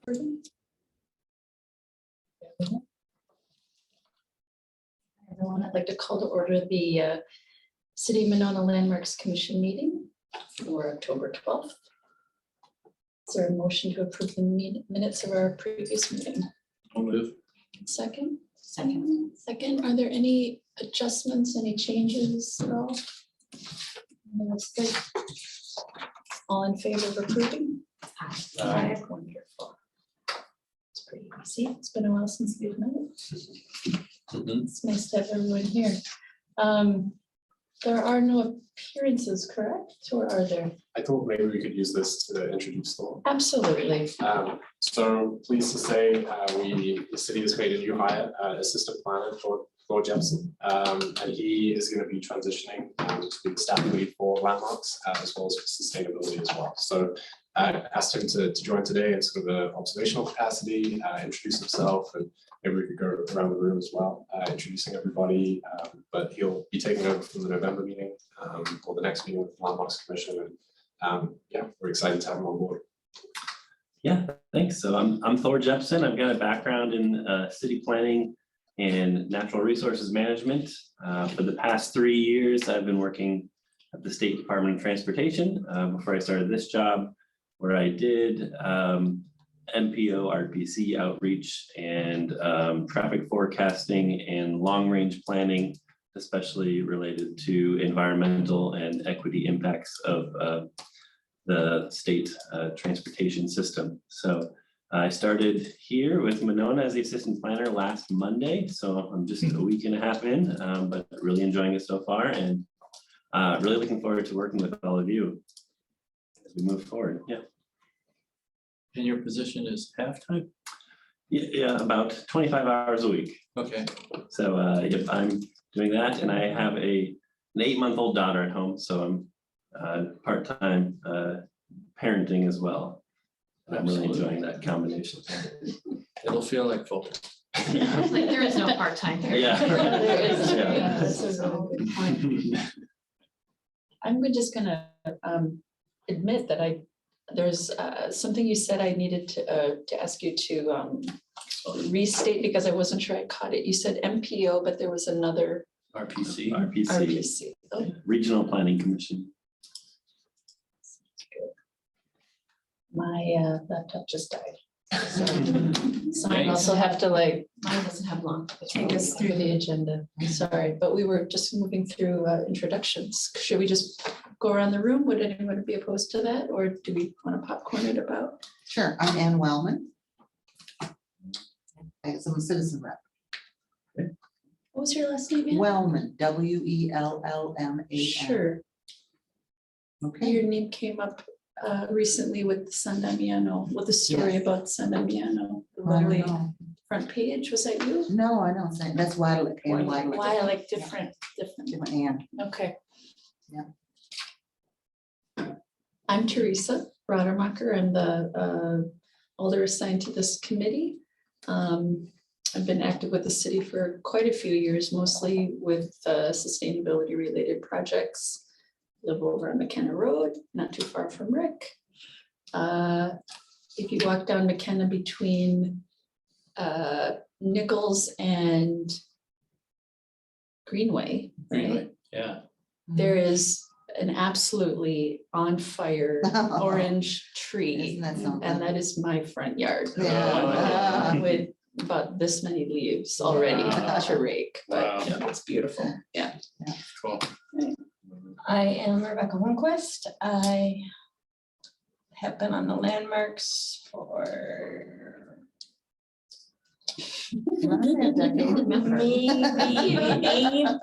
Everyone, I'd like to call to order the City of Monona Landmarks Commission meeting for October 12th. Is there a motion to approve the minutes of our previous meeting? I'll move. Second. Are there any adjustments, any changes at all? No, that's good. All in favor of approving? Aye. Wonderful. It's pretty easy. It's been a while since we've met. It's nice to have everyone here. There are no appearances, correct? Or are there? I thought maybe we could use this to introduce them. Absolutely. So pleased to say the city has made a new hire, assistant planner for Jepson, and he is going to be transitioning to be the staff lead for landmarks as well as for sustainability as well. So I asked him to join today in sort of an observational capacity, introduce himself, and maybe we could go around the room as well, introducing everybody. But he'll be taking over from the November meeting or the next meeting with the Landmarks Commission. And yeah, we're excited to have him on board. Yeah, thanks. So I'm Thor Jepson. I've got a background in city planning and natural resources management. For the past 3 years, I've been working at the State Department of Transportation before I started this job, where I did MPO, RPC outreach and traffic forecasting and long-range planning, especially related to environmental and equity impacts of the state transportation system. So I started here with Monona as the assistant planner last Monday. So I'm just a week and a half in, but really enjoying it so far and really looking forward to working with all of you as we move forward. Yeah. And your position is half-time? Yeah, about 25 hours a week. Okay. So yep, I'm doing that, and I have an 8-month-old daughter at home, so I'm part-time parenting as well. And I'm really enjoying that combination. It'll feel like full. It's like there is no part-time here. Yeah. There is. Yeah. That's a really good point. I'm just gonna admit that there's something you said I needed to ask you to restate because I wasn't sure I caught it. You said MPO, but there was another RPC. RPC. Oh, Regional Planning Commission. my laptop just died. So I also have to like Mine doesn't have long. take us through the agenda. Sorry, but we were just moving through introductions. Should we just go around the room? Would anyone be opposed to that? Or do we want to popcorn it about? Sure, I'm Ann Wellman. I'm a citizen rep. What was your last name? Ann? Wellman, W-E-L-L-M-A-N. Sure. Okay, Your name came up recently with San Damiano, with the story Yes. about San Damiano, the I don't lovely know. front page. Was that you? No, I don't say, that's Wadlick, Ann Wadlick. Why I like different. Different Ann. Okay. Yeah. I'm Teresa Rodermacher. I'm the alder assigned to this committee. I've been active with the city for quite a few years, mostly with sustainability related projects. Live over on McKenna Road, not too far from Rick. If you walk down McKenna between Nichols and Greenway, right? Yeah. There is an absolutely on fire orange tree. Isn't that something? And that is my front yard. Yeah. With about this many leaves already to rake, but Wow. yeah, it's beautiful. Yeah. Cool. I am Rebecca Lundquist. I have been on the landmarks for maybe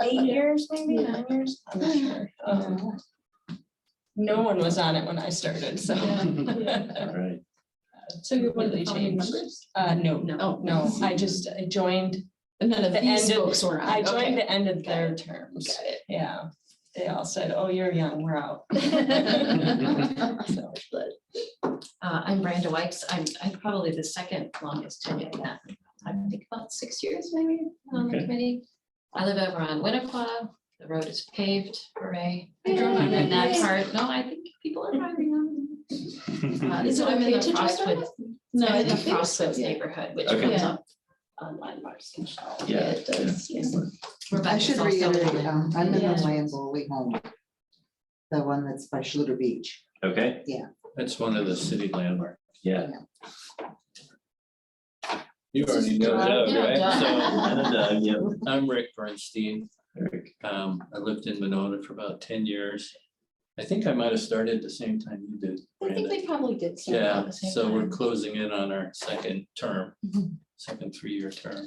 8 years, maybe 9 years. I'm not sure. No one was on it when I started, so. All right. So you're one of the Really founding changed. members? No. I joined. And none of The these end of- folks were on. I joined Okay. the end of their Got terms. Got it. Yeah. They all said, "Oh, you're young. We're out." So, I'm Brenda Wykes. I'm probably the second longest tenured at, I think about 6 years maybe on the Okay. committee. I live over on Winnequa. The road is paved, hooray. I drove on that part. No, I think people are driving on it. Is it So I'm in okay the to drive on Frostwood. it? No, I in the don't think so, Crossroads yeah. neighborhood, which Okay. comes up on landmarks. Yeah. It does, yes. I Rebecca's should also on reiterate, it. I'm in Yeah. the Lamborghini home. The one that's by Schluter Beach. Okay, That's one of the city landmarks. yeah. You already know Doug, Yeah, right? Doug, yeah. So I'm Rick Bernstein. Eric. I lived in Monona for about 10 years. I think I might have started the same time you did. I think Brandon. they probably did. start about Yeah, the same so we're time. closing in on our second term, second 3-year term.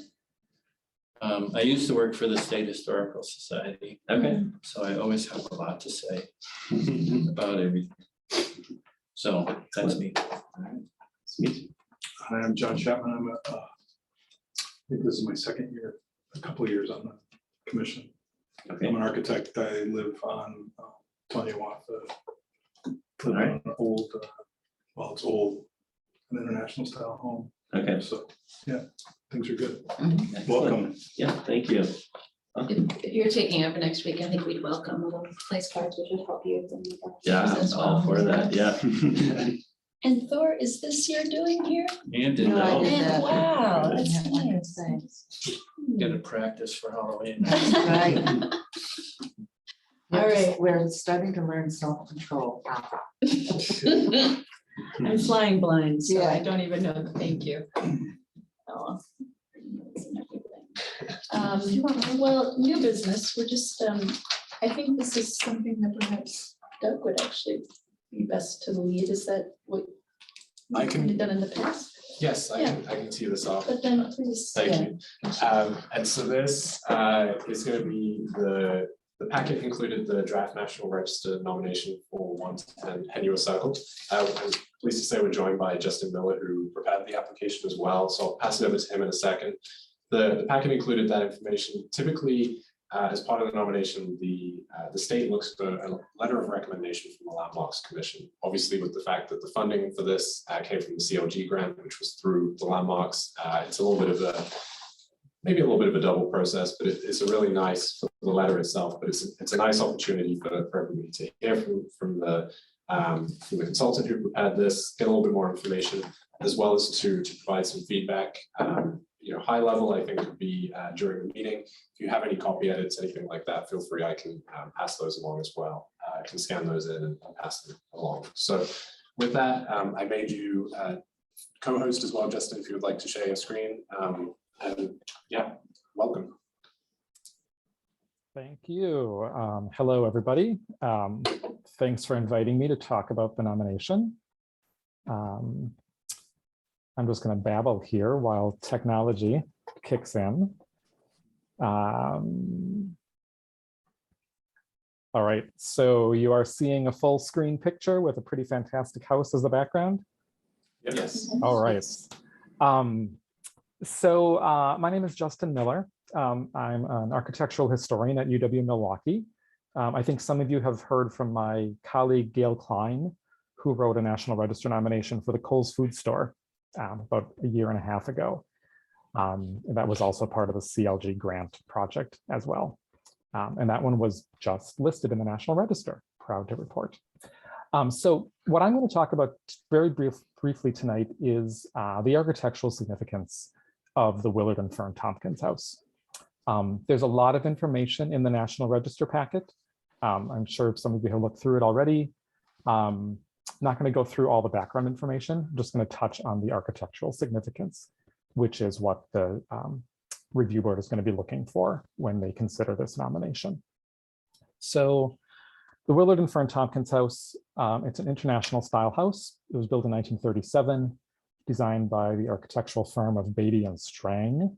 I used to work for the State Historical Society, Okay. so I always have a lot to say about everything. So that's me. Sweet. Hi, I'm John Chapman. I think this is my second year, a couple of years on the commission. Okay. I'm an architect. I live on Tonyawatha. Live in Alright. an old, well, it's old, an international style home. Okay. So, yeah, things are good. Excellent. Welcome. Yeah, thank you. If you're taking over next week, I think we'd welcome a little place cards, which would help you. with the Yeah, as I'm all well. for that, yeah. And Thor, is this year doing here? And did No, I know, did And that. wow, Yeah, that's I can nice. say. gonna practice for Halloween. Right. All right. We're starting to learn self-control. I'm flying blind, so I Yeah. don't even know the thank you. Oh. Well, new business, we're just, I think this is something that perhaps Doug would actually be best to lead. Is that what I you've can- kind of done in the past? Yes, I can tee this off. But then please. Thank yeah. you. And so this is going to be the packet included the draft National Register nomination for 110 Henua Circle. I'm pleased to say we're joined by Justin Miller, who prepared the application as well. So I'll pass it over to him in a second. The packet included that information. Typically, as part of the nomination, the state looks for a letter of recommendation from the Landmarks Commission. Obviously, with the fact that the funding for this came from the CLG grant, which was through the Landmarks, it's a little bit of maybe a little bit of a double process, but it's a really nice for the letter itself. But it's a nice opportunity for everybody to hear from the consultant who prepared this, get a little bit more information, as well as to provide some feedback. High level, I think, would be during the meeting. If you have any copy edits, anything like that, feel free. I can pass those along as well. I can scan those in and pass them along. So with that, I made you co-host as well, Justin, if you would like to share your screen. And yeah, welcome. Thank you. Hello, everybody. Thanks for inviting me to talk about the nomination. I'm just going to babble here while technology kicks in. All right, so you are seeing a full screen picture with a pretty fantastic house as the background. Yes. All right. My name is Justin Miller. I'm an architectural historian at UW-Milwaukee. I think some of you have heard from my colleague, Gail Klein, who wrote a National Register nomination for the Kohl's Food Store about a year and a half ago. That was also part of the CLG grant project as well. And that one was just listed in the National Register, proud to report. So what I'm going to talk about very briefly tonight is the architectural significance of the Willard and Fern Tompkins house. There's a lot of information in the National Register packet. I'm sure some of you have looked through it already. Not going to go through all the background information. I'm just going to touch on the architectural significance, which is what the review board is going to be looking for when they consider this nomination. So the Willard and Fern Tompkins house, it's an international style house. It was built in 1937, designed by the architectural firm of Beatty and Strang.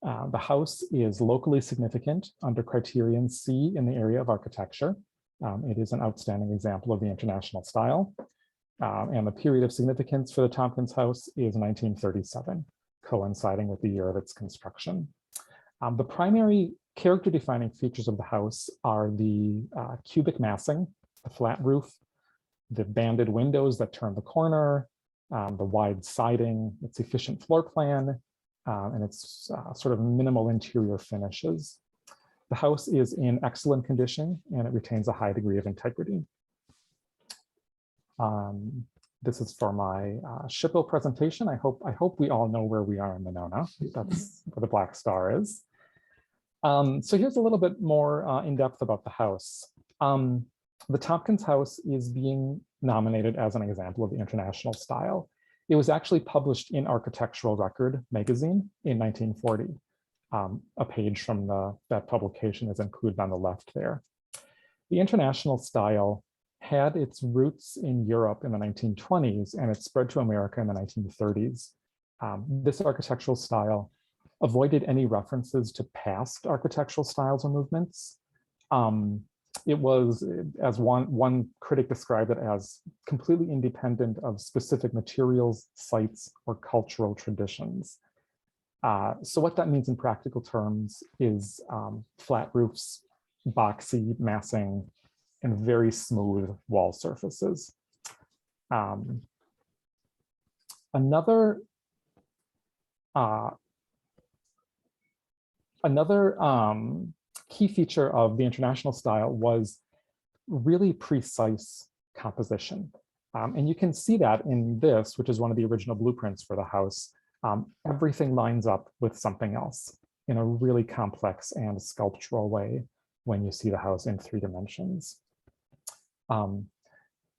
The house is locally significant under criterion C in the area of architecture. It is an outstanding example of the international style. And the period of significance for the Tompkins house is 1937, coinciding with the year of its construction. The primary character defining features of the house are the cubic massing, the flat roof, the banded windows that turn the corner, the wide siding, its efficient floor plan, and its sort of minimal interior finishes. The house is in excellent condition and it retains a high degree of integrity. This is for my SHPO presentation. I hope we all know where we are in Monona. That's where the Black Star is. So here's a little bit more in depth about the house. The Tompkins House is being nominated as an example of the international style. It was actually published in Architectural Record magazine in 1940. A page from that publication is included on the left there. The international style had its roots in Europe in the 1920s, and it spread to America in the 1930s. This architectural style avoided any references to past architectural styles or movements. It was, as one critic described it, as completely independent of specific materials, sites, or cultural traditions. So what that means in practical terms is flat roofs, boxy massing, and very smooth wall surfaces. Another key feature of the international style was really precise composition. And you can see that in this, which is one of the original blueprints for the house. Everything lines up with something else in a really complex and sculptural way when you see the house in 3 dimensions.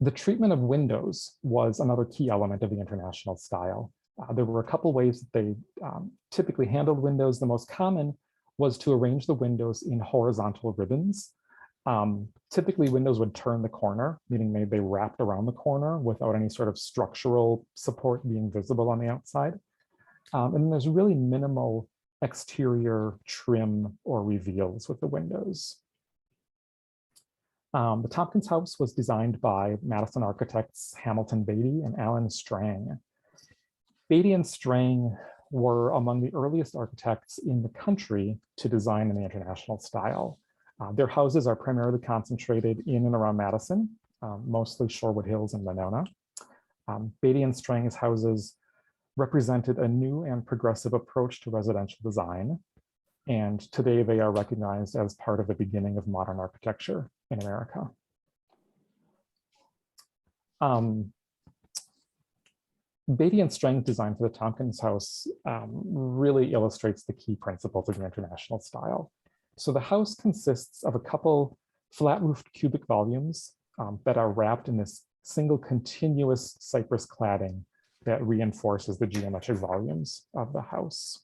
The treatment of windows was another key element of the international style. There were a couple ways that they typically handled windows. The most common was to arrange the windows in horizontal ribbons. Typically, windows would turn the corner, meaning they wrapped around the corner without any sort of structural support being visible on the outside. And there's really minimal exterior trim or reveals with the windows. The Tompkins House was designed by Madison architects Hamilton Beatty and Alan Strang. Beatty and Strang were among the earliest architects in the country to design in the international style. Their houses are primarily concentrated in and around Madison, mostly Shorewood Hills and Monona. Beatty and Strang's houses represented a new and progressive approach to residential design. And today they are recognized as part of the beginning of modern architecture in America. Beatty and Strang's design for the Tompkins House really illustrates the key principles of the international style. So the house consists of a couple flat-roofed cubic volumes that are wrapped in this single continuous cypress cladding that reinforces the geometric volumes of the house.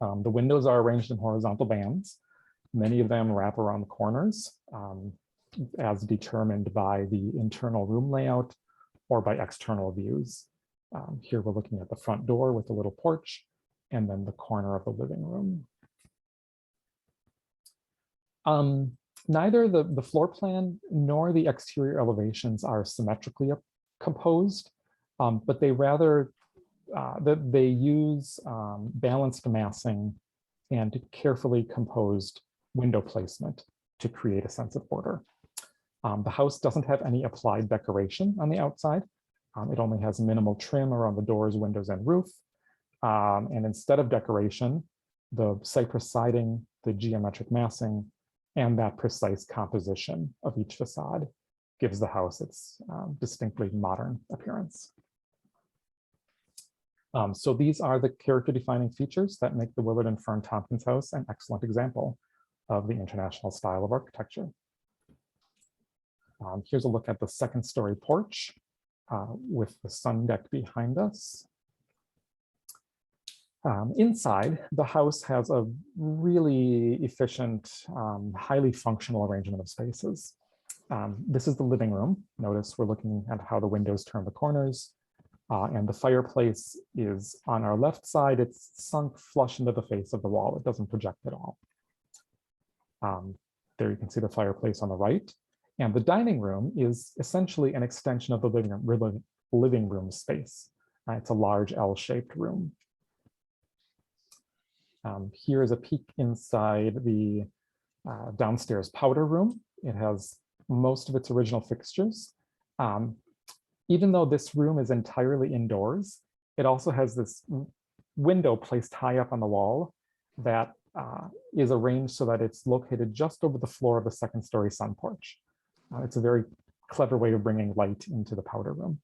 The windows are arranged in horizontal bands. Many of them wrap around the corners as determined by the internal room layout or by external views. Here we're looking at the front door with a little porch and then the corner of the living room. Neither the floor plan nor the exterior elevations are symmetrically composed, but they rather they use balanced massing and carefully composed window placement to create a sense of order. The house doesn't have any applied decoration on the outside. It only has minimal trim around the doors, windows, and roof. And instead of decoration, the cypress siding, the geometric massing, and that precise composition of each facade gives the house its distinctly modern appearance. So these are the character-defining features that make the Willard and Fern Tompkins House an excellent example of the international style of architecture. Here's a look at the second-story porch with the sun deck behind us. Inside, the house has a really efficient, highly functional arrangement of spaces. This is the living room. Notice we're looking at how the windows turn the corners, and the fireplace is on our left side. It's sunk flush into the face of the wall. It doesn't project at all. There you can see the fireplace on the right. And the dining room is essentially an extension of the living room space. It's a large L-shaped room. Here is a peek inside the downstairs powder room. It has most of its original fixtures. Even though this room is entirely indoors, it also has this window placed high up on the wall that is arranged so that it's located just over the floor of the second-story sun porch. It's a very clever way of bringing light into the powder room.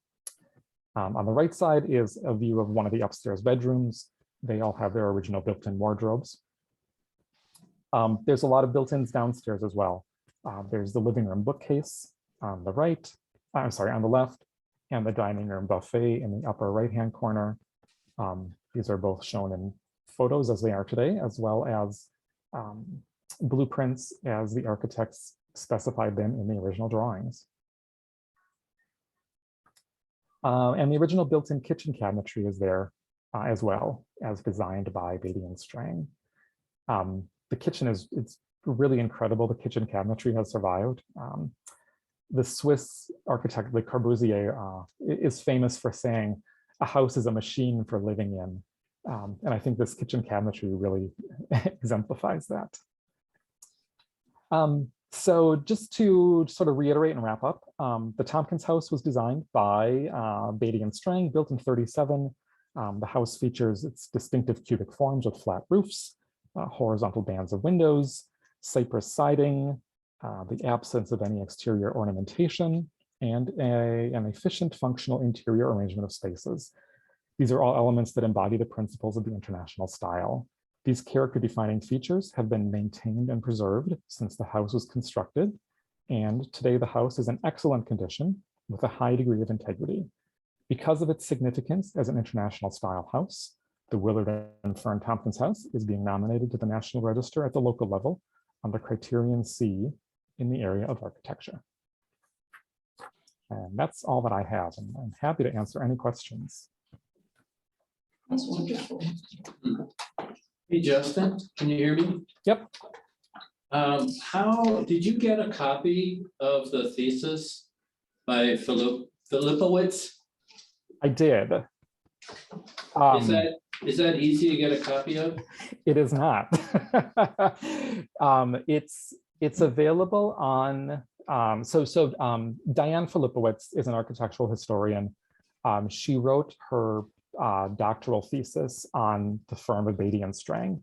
On the right side is a view of one of the upstairs bedrooms. They all have their original built-in wardrobes. There's a lot of built-ins downstairs as well. There's the living room bookcase on the right, I'm sorry, on the left, and the dining room buffet in the upper right-hand corner. These are both shown in photos as they are today, as well as blueprints as the architects specified them in the original drawings. And the original built-in kitchen cabinetry is there as well, as designed by Beatty and Strang. The kitchen it's really incredible. The kitchen cabinetry has survived. The Swiss architect Le Corbusier is famous for saying, "A house is a machine for living in." And I think this kitchen cabinetry really exemplifies that. So just to sort of reiterate and wrap up, the Tompkins house was designed by Beatty and Strang, built in 1937. The house features its distinctive cubic forms with flat roofs, horizontal bands of windows, cypress siding, the absence of any exterior ornamentation, and an efficient functional interior arrangement of spaces. These are all elements that embody the principles of the international style. These character-defining features have been maintained and preserved since the house was constructed, and today the house is in excellent condition with a high degree of integrity. Because of its significance as an international style house, the Willard and Fern Tompkins House is being nominated to the National Register at the local level under Criterion C in the area of architecture. And that's all that I have, and I'm happy to answer any questions. That's wonderful. Hey, Justin, can you hear me? Yep. How, did you get a copy of the thesis by Filipowicz? I did. Is that easy to get a copy of? It is not. It's available on, Diane Filipowicz is an architectural historian. She wrote her doctoral thesis on the firm of Beatty and Strang.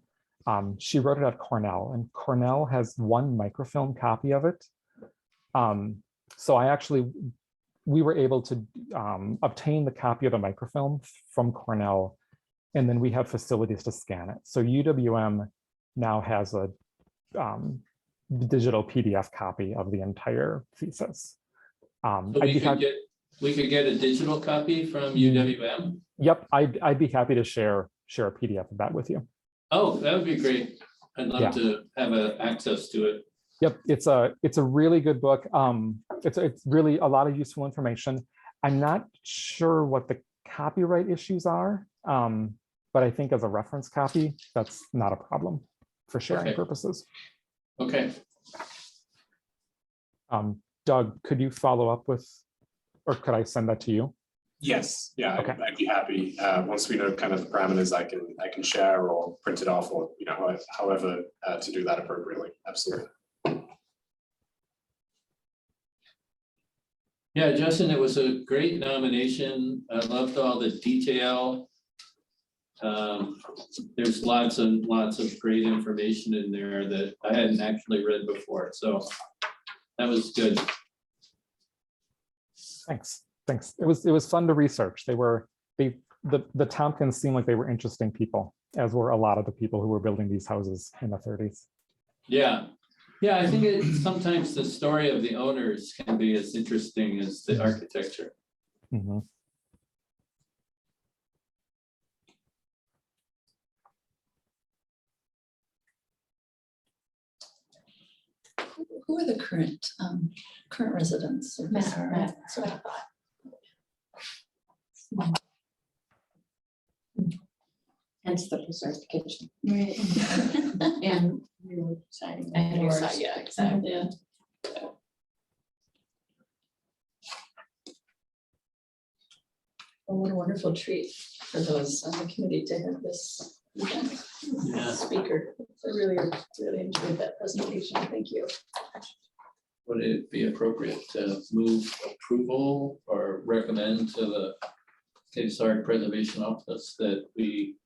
She wrote it at Cornell, and Cornell has one microfilm copy of it. So we were able to obtain the copy of the microfilm from Cornell, and then we have facilities to scan it. So UWM now has a digital PDF copy of the entire thesis. So we could get a digital copy from UWM? Yep, I'd be happy to share a PDF of that with you. Oh, that would be great. I'd love to have access to it. Yep, it's a really good book. It's really a lot of useful information. I'm not sure what the copyright issues are, but I think as a reference copy, that's not a problem for sharing purposes. Okay. Doug, could you follow up with, or could I send that to you? Yes, yeah, Okay. I'd be happy. Once we know kind of the parameters, I can share or print it off, or however to do that appropriately. Absolutely. Yeah, Justin, it was a great nomination. I loved all the detail. There's lots of great information in there that I hadn't actually read before, so that was good. Thanks. It was fun to research. The Tompkins seemed like they were interesting people, as were a lot of the people who were building these houses in the 1930s. Yeah, I think sometimes the story of the owners can be as interesting as the architecture. Mm-hmm. Who are the current residents of this area? Matt, that's what I thought. Hence the preserved kitchen. Right. And your siding. And your yours. side, yeah, exactly. Yeah. Well, what a wonderful treat for those on the committee to have this event. Yeah. Speaker. I really enjoyed that presentation. Thank you. Would it be appropriate to move approval or recommend to the Historic Preservation Office that we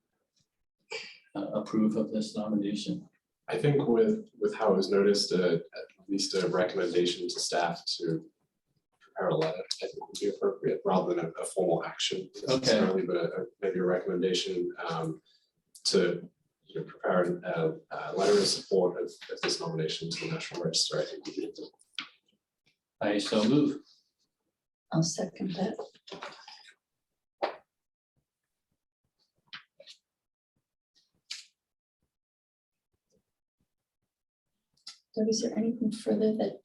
approve of this nomination? I think with how it was noticed, at least a recommendation to staff to prepare a letter, I think would be appropriate, rather than a formal action necessarily, but maybe a recommendation to prepare a letter of support of this nomination to the National Register. I think would be good. I so move. I'll second that. Doug, is there anything further that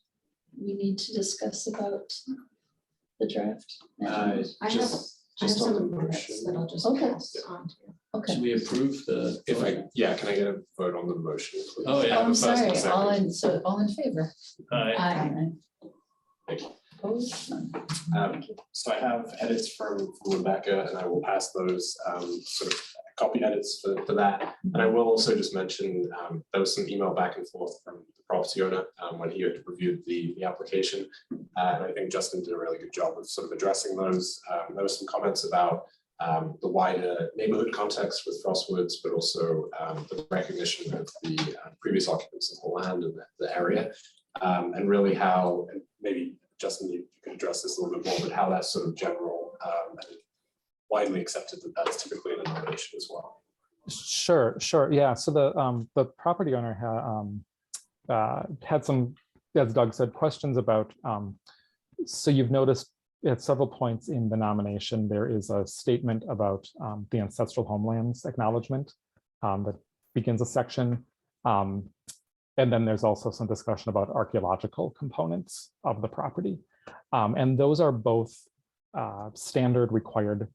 we need to discuss about the draft? Uh, I have just on the some motion. minutes that I'll just Okay. pass on to you. Okay. Should we approve the? Can I get a vote on the motion, please? Oh, yeah. Oh, I'm The first and sorry, second. all in favor? Aye. Aye. Thank you. Opposed? None. So I have edits from Rebecca, and I will pass those sort of copy edits for that. And I will also just mention there was some email back and forth from the property owner when he had reviewed the application. And I think Justin did a really good job of sort of addressing those. There were some comments about the wider neighborhood context with Frostwoods, but also the recognition of the previous occupants of the land and the area, and really how, and maybe Justin, you could address this a little bit more, but how that's sort of general and widely accepted that that's typically in a nomination as well. Sure. Yeah. So the property owner had some, as Doug said, questions about. So you've noticed at several points in the nomination there is a statement about the ancestral homelands acknowledgement that begins a section. And then there's also some discussion about archaeological components of the property. And those are both standard required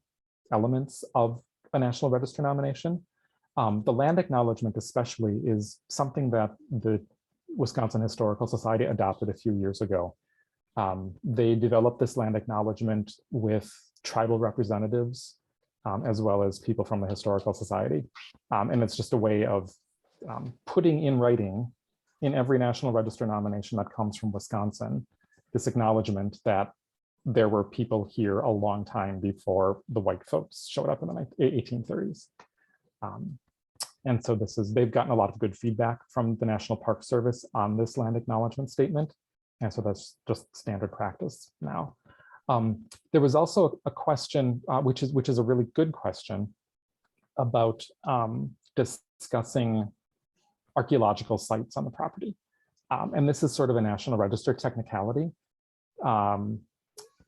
elements of a National Register nomination. The land acknowledgement especially is something that the Wisconsin Historical Society adopted a few years ago. They developed this land acknowledgement with tribal representatives as well as people from the Historical Society. And it's just a way of putting in writing in every National Register nomination that comes from Wisconsin, this acknowledgement that there were people here a long time before the white folks showed up in the 1830s. And so they've gotten a lot of good feedback from the National Park Service on this land acknowledgement statement. And so that's just standard practice now. There was also a question, which is a really good question, about discussing archaeological sites on the property. And this is sort of a National Register technicality.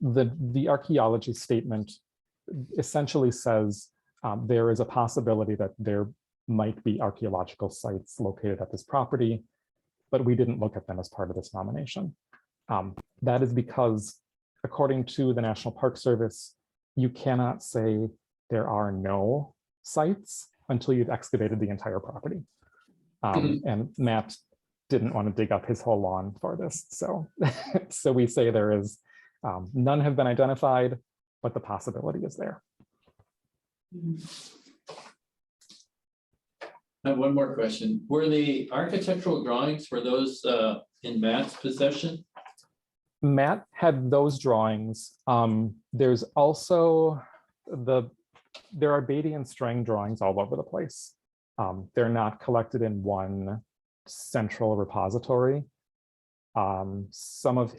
The archaeology statement essentially says there is a possibility that there might be archaeological sites located at this property, but we didn't look at them as part of this nomination. That is because, according to the National Park Service, you cannot say there are no sites until you've excavated the entire property. And Matt didn't want to dig up his whole lawn for this. So, so we say there is, none have been identified, but the possibility is there. I have one more question. Were the architectural drawings, were those in Matt's possession? Matt had those drawings. There's also there are Beatty and Strang drawings all over the place. They're not collected in one central repository. Some of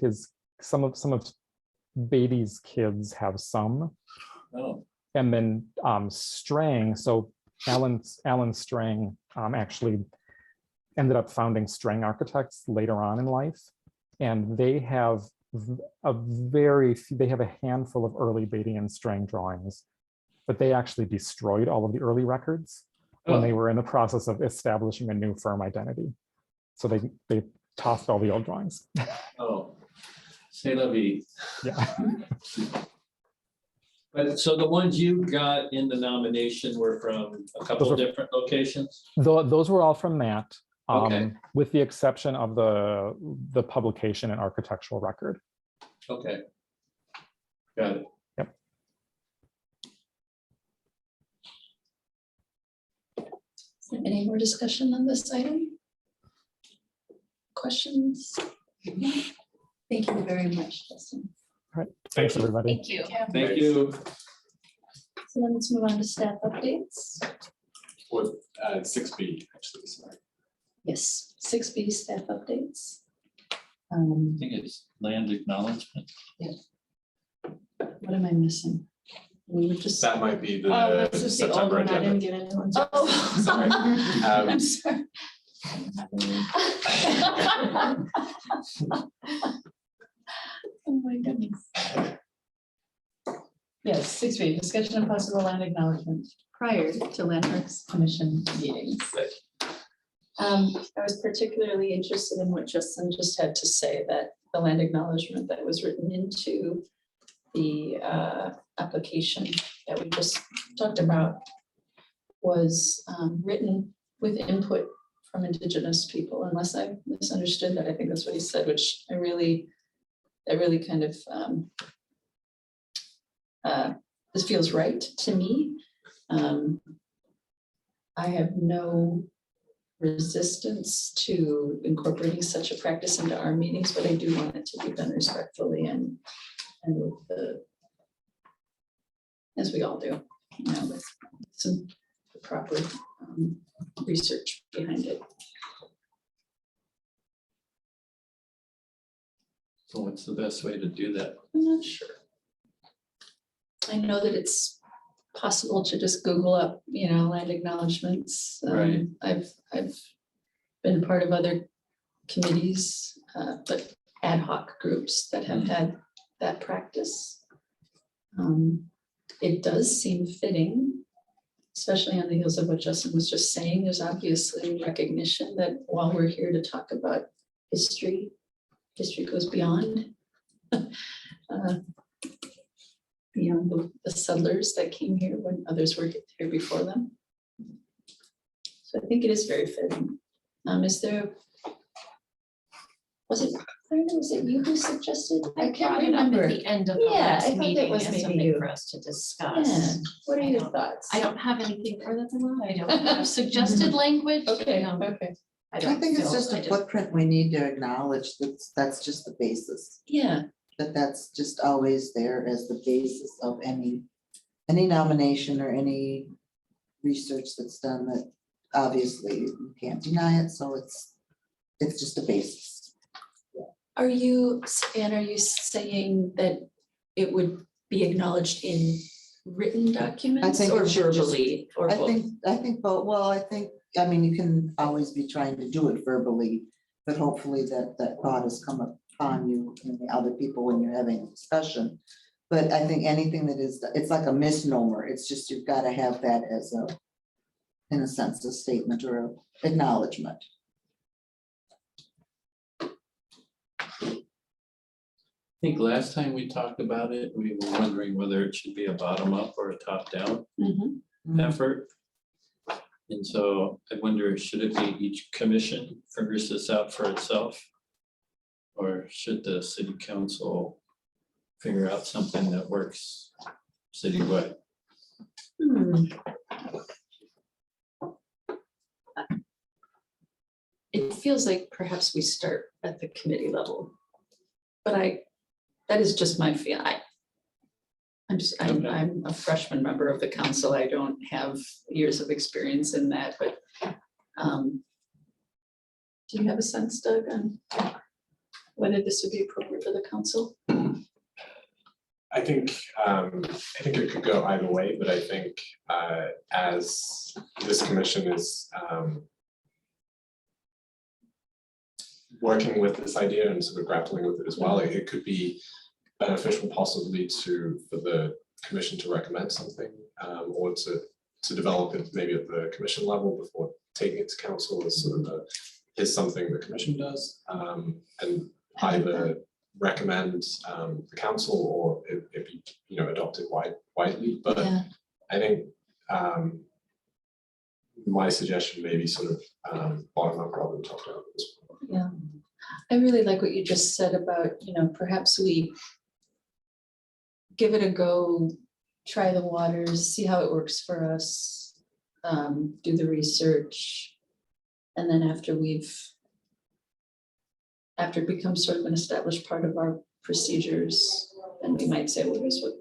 Beatty's kids have some. Oh, And then Strang, so Alan Strang actually ended up founding Strang Architects later on in life. And they have they have a handful of early Beatty and Strang drawings, but they actually destroyed all of the early records when they were in the process of establishing a new firm identity. So they tossed all the old drawings. oh, c'est la vie. Yeah. But so the ones you got in the nomination were from a couple of different locations? Those were all from Matt, Okay. with the exception of the publication and architectural record. Okay. Got it. Any more discussion on this item? Questions? Thank you very much, Justin. Thanks, everybody. Thank you. Thank you. So then let's move on to staff updates. Or 6B, actually, sorry. Yes, 6B staff updates. I think it's land acknowledgement. What am I missing? We were just. That might be the Oh, this is the old September one. I didn't agenda. get into one. Oh, Sorry. I'm sorry. Oh, my goodness. Yes, 6B, discussion of possible land acknowledgement prior to landmarks commission meetings. I was particularly interested in what Justin just had to say, that the land acknowledgement that was written into the application that we just talked about was written with input from Indigenous people, unless I misunderstood that. I think that's what he said, which that really kind of this feels right to me. I have no resistance to incorporating such a practice into our meetings, but I do want it to be done respectfully and with the, as we all do, you know, with some proper research behind it. So what's the best way to do that? I'm not sure. I know that it's possible to just Google up, you know, land acknowledgements. Right. I've been part of other committees, but ad hoc groups that have had that practice. It does seem fitting, especially on the heels of what Justin was just saying. There's obviously recognition that while we're here to talk about history, history goes beyond beyond the settlers that came here when others were here before them. So I think it is very fitting. Was it you who suggested? I can't brought it up remember. at the end of the Yeah, I last thought that meeting was as maybe something you. for us to Yeah. discuss. What are I your don't- thoughts? I don't have anything further than that. I don't have suggested language. Okay, Um, okay. I think it's feel- just I a footprint we need to acknowledge. That's just the basis. Yeah, That's just always there as the basis of any nomination or any research that's done, that obviously you can't deny it, so it's just a basis. are you saying that it would be acknowledged in written documents think or it should just- verbally or both? I think both, well, I mean, you can always be trying to do it verbally, but hopefully that thought has come upon you and the other people when you're having a discussion. But I think anything that is, it's like a misnomer. It's just, you've got to have that as in a sense, a statement or a acknowledgement. I think last time we talked about it, we were wondering whether it should be a bottom up or a top down Mhm. effort. And so I wonder, should it be each commission figures this out for itself? Or should the city council figure out something that works citywide? It feels like perhaps we start at the committee level. But that is just my feel. Okay. I'm a freshman member of the council. I don't have years of experience in that, but do you have a sense, Doug, on whether this would be appropriate for the council? I think it could go either way, but I think as this commission is working with this idea and sort of grappling with it as well, it could be beneficial possibly for the commission to recommend something or to develop it maybe at the commission level before taking it to council as sort of is something the commission does and either recommend the council or it be, you know, adopted widely. But Yeah. I think my suggestion may be sort of bottom up rather than top down. Yeah, I really like what you just said about, you know, perhaps we give it a go, try the waters, see how it works for us, do the research. And then after it becomes sort of an established part of our procedures, then we might say, well, here's what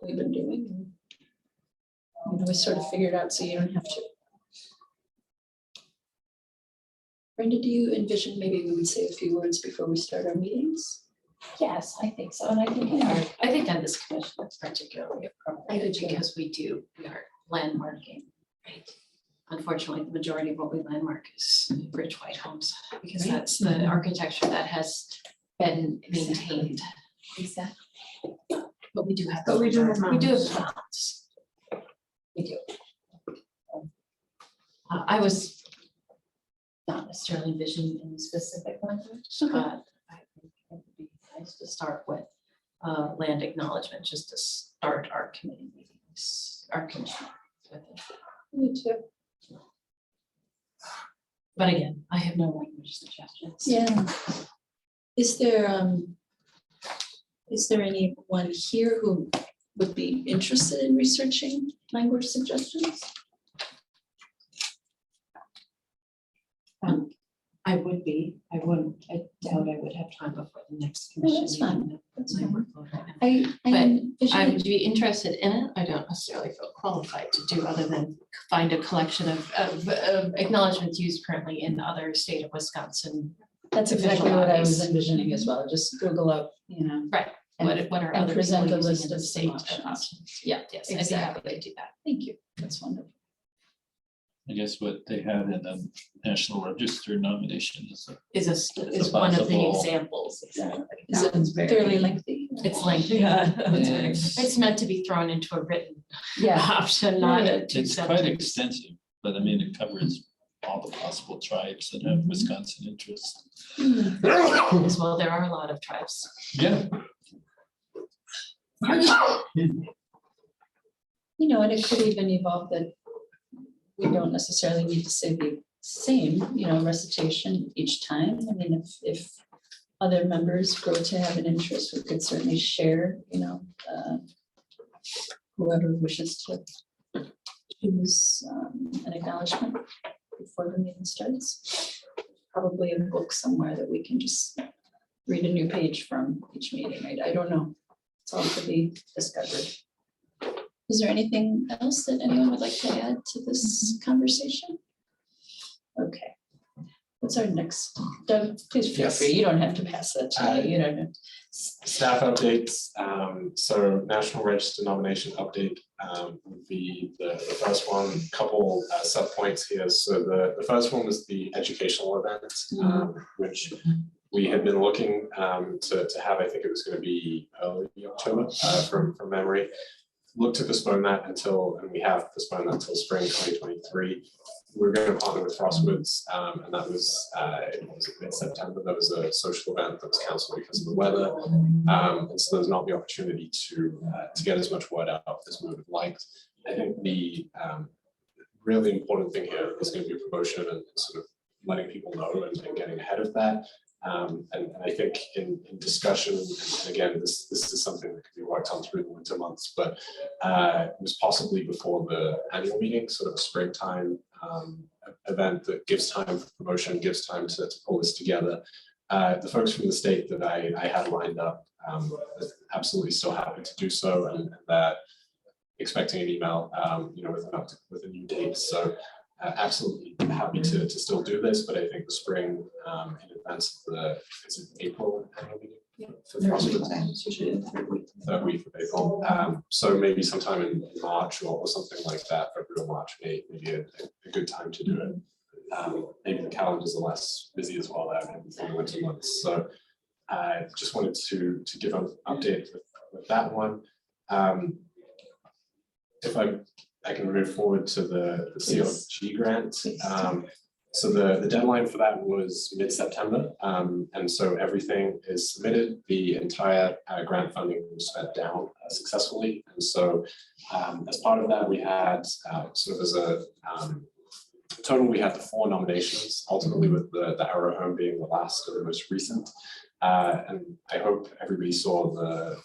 we've been doing. And, you know, we sort of figure it out so you don't have to. Brenda, do you envision maybe we would say a few words before we start our meetings? Yes, I think so, and I think I think on this commission, it's particularly appropriate because we are landmarking, right? Unfortunately, the majority of what we landmark is rich white homes, because that's the architecture that has been maintained. Exactly. But we do have. But we do have We do have mounds. mounds. We do. I was not necessarily envisioning any specific language, but I think it would be nice to start with land acknowledgement, just to start our committee meetings, our commission with it. Me too. But again, I have no language suggestions. Yeah. Is there anyone here who would be interested in researching language suggestions? I would be, I doubt I would have time before the next No, commission. that's fine. meeting. That's My fine. workload right now. I But I envision- would be interested in it. I don't necessarily feel qualified to do other than find a collection of acknowledgements used currently in other state of Wisconsin. That's official exactly what I was bodies. envisioning as well. Just Google up, Right. and- What are and other present people a using list in the of some state? options. Options. Yeah, yes, I'd be happy to do that. Thank you. That's wonderful. I guess what they have in the National Register nomination is Is a one of the possible- examples, exactly. Is it fairly lengthy? It's lengthy, yeah. Yes. It's meant to be thrown into a written Yeah. option, not a two It's quite sentence. extensive, but I mean, it covers all the possible tribes that have Wisconsin interests. As well, there are a lot of tribes. Yeah. You know, and it could even evolve that we don't necessarily need to say the same, recitation each time. I mean, if other members grow to have an interest, we could certainly share, whoever wishes to choose an acknowledgement before the meeting starts. Probably a book somewhere that we can just read a new page from each meeting, right? I don't know. It's all to be discovered. Is there anything else that anyone would like to add to this conversation? Okay. What's our next? Doug, please feel Yes. free. You don't have to pass that to me. You don't have. Staff updates, so National Register nomination update would be the first one, couple sub-points here. So the first one was the educational event, which we had been looking to have, I think it was going to be early October from memory. Look to postpone that and we have postponed that until spring 2023. We're going to partner with Frostwoods, and that was mid-September. There was a social event that was cancelled because of the weather, and so there's not the opportunity to get as much word out as we would have liked. I think the really important thing here is going to be promotion and sort of letting people know and getting ahead of that. And I think in discussion, and again, this is something that could be worked on through the winter months, but it was possibly before the annual meeting, sort of a springtime event that gives time for promotion, gives time to pull this together. The folks from the state that I had lined up, absolutely still happy to do so, and that expecting an email, with a new date. So absolutely happy to still do this, but I think the spring in advance of is it April annual meeting? For Frostwoods? Third week of April. So maybe sometime in March or something like that, February or March, maybe a good time to do it. Maybe the calendars are less busy as well in the winter months. So I just wanted to give an update with that one. If I can move forward to the CLG grant. So the deadline for that was mid-September, and so everything is submitted. The entire grant funding was spent down successfully, and so as part of that, we had sort of as a total, we had the 4 nominations, ultimately with the Arrow Home being the last or the most recent. And I hope everybody saw the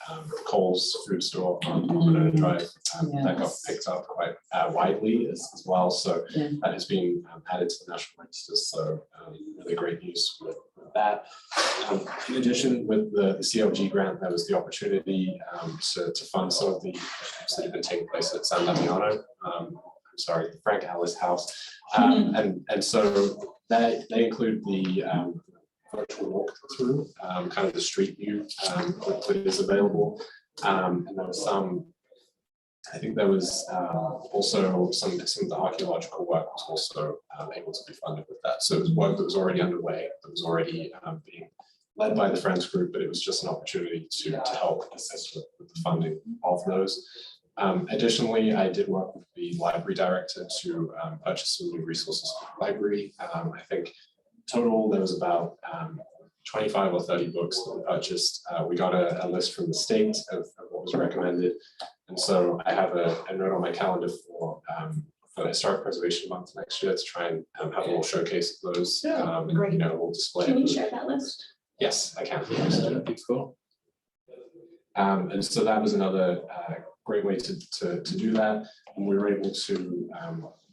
Coles food store on Monona Drive that got picked up quite widely as well. So Yeah. that has been added to the National Register. So really great news with that. In addition, with the CLG grant, there was the opportunity to fund some of the issues that have been taking place at San Damiano. The Frank Alice House. And so they include the virtual walkthrough, kind of the street view that is available. And there was some, I think there was also some of the archaeological work was also able to be funded with that. So it was work that was already underway, that was already being led by the Friends group, but it was just an opportunity to help assist with the funding of those. Additionally, I did work with the library director to purchase some new resources for the library. I think total there was about 25 or 30 books that were purchased. We got a list from the state of what was recommended. And so I have a note on my calendar for Historic Preservation Month next year to try and have a little showcase of those. Great. You know, we'll display. Can you of share that list? Yes, I can. That'd be cool. And so that was another great way to do that. And we were able to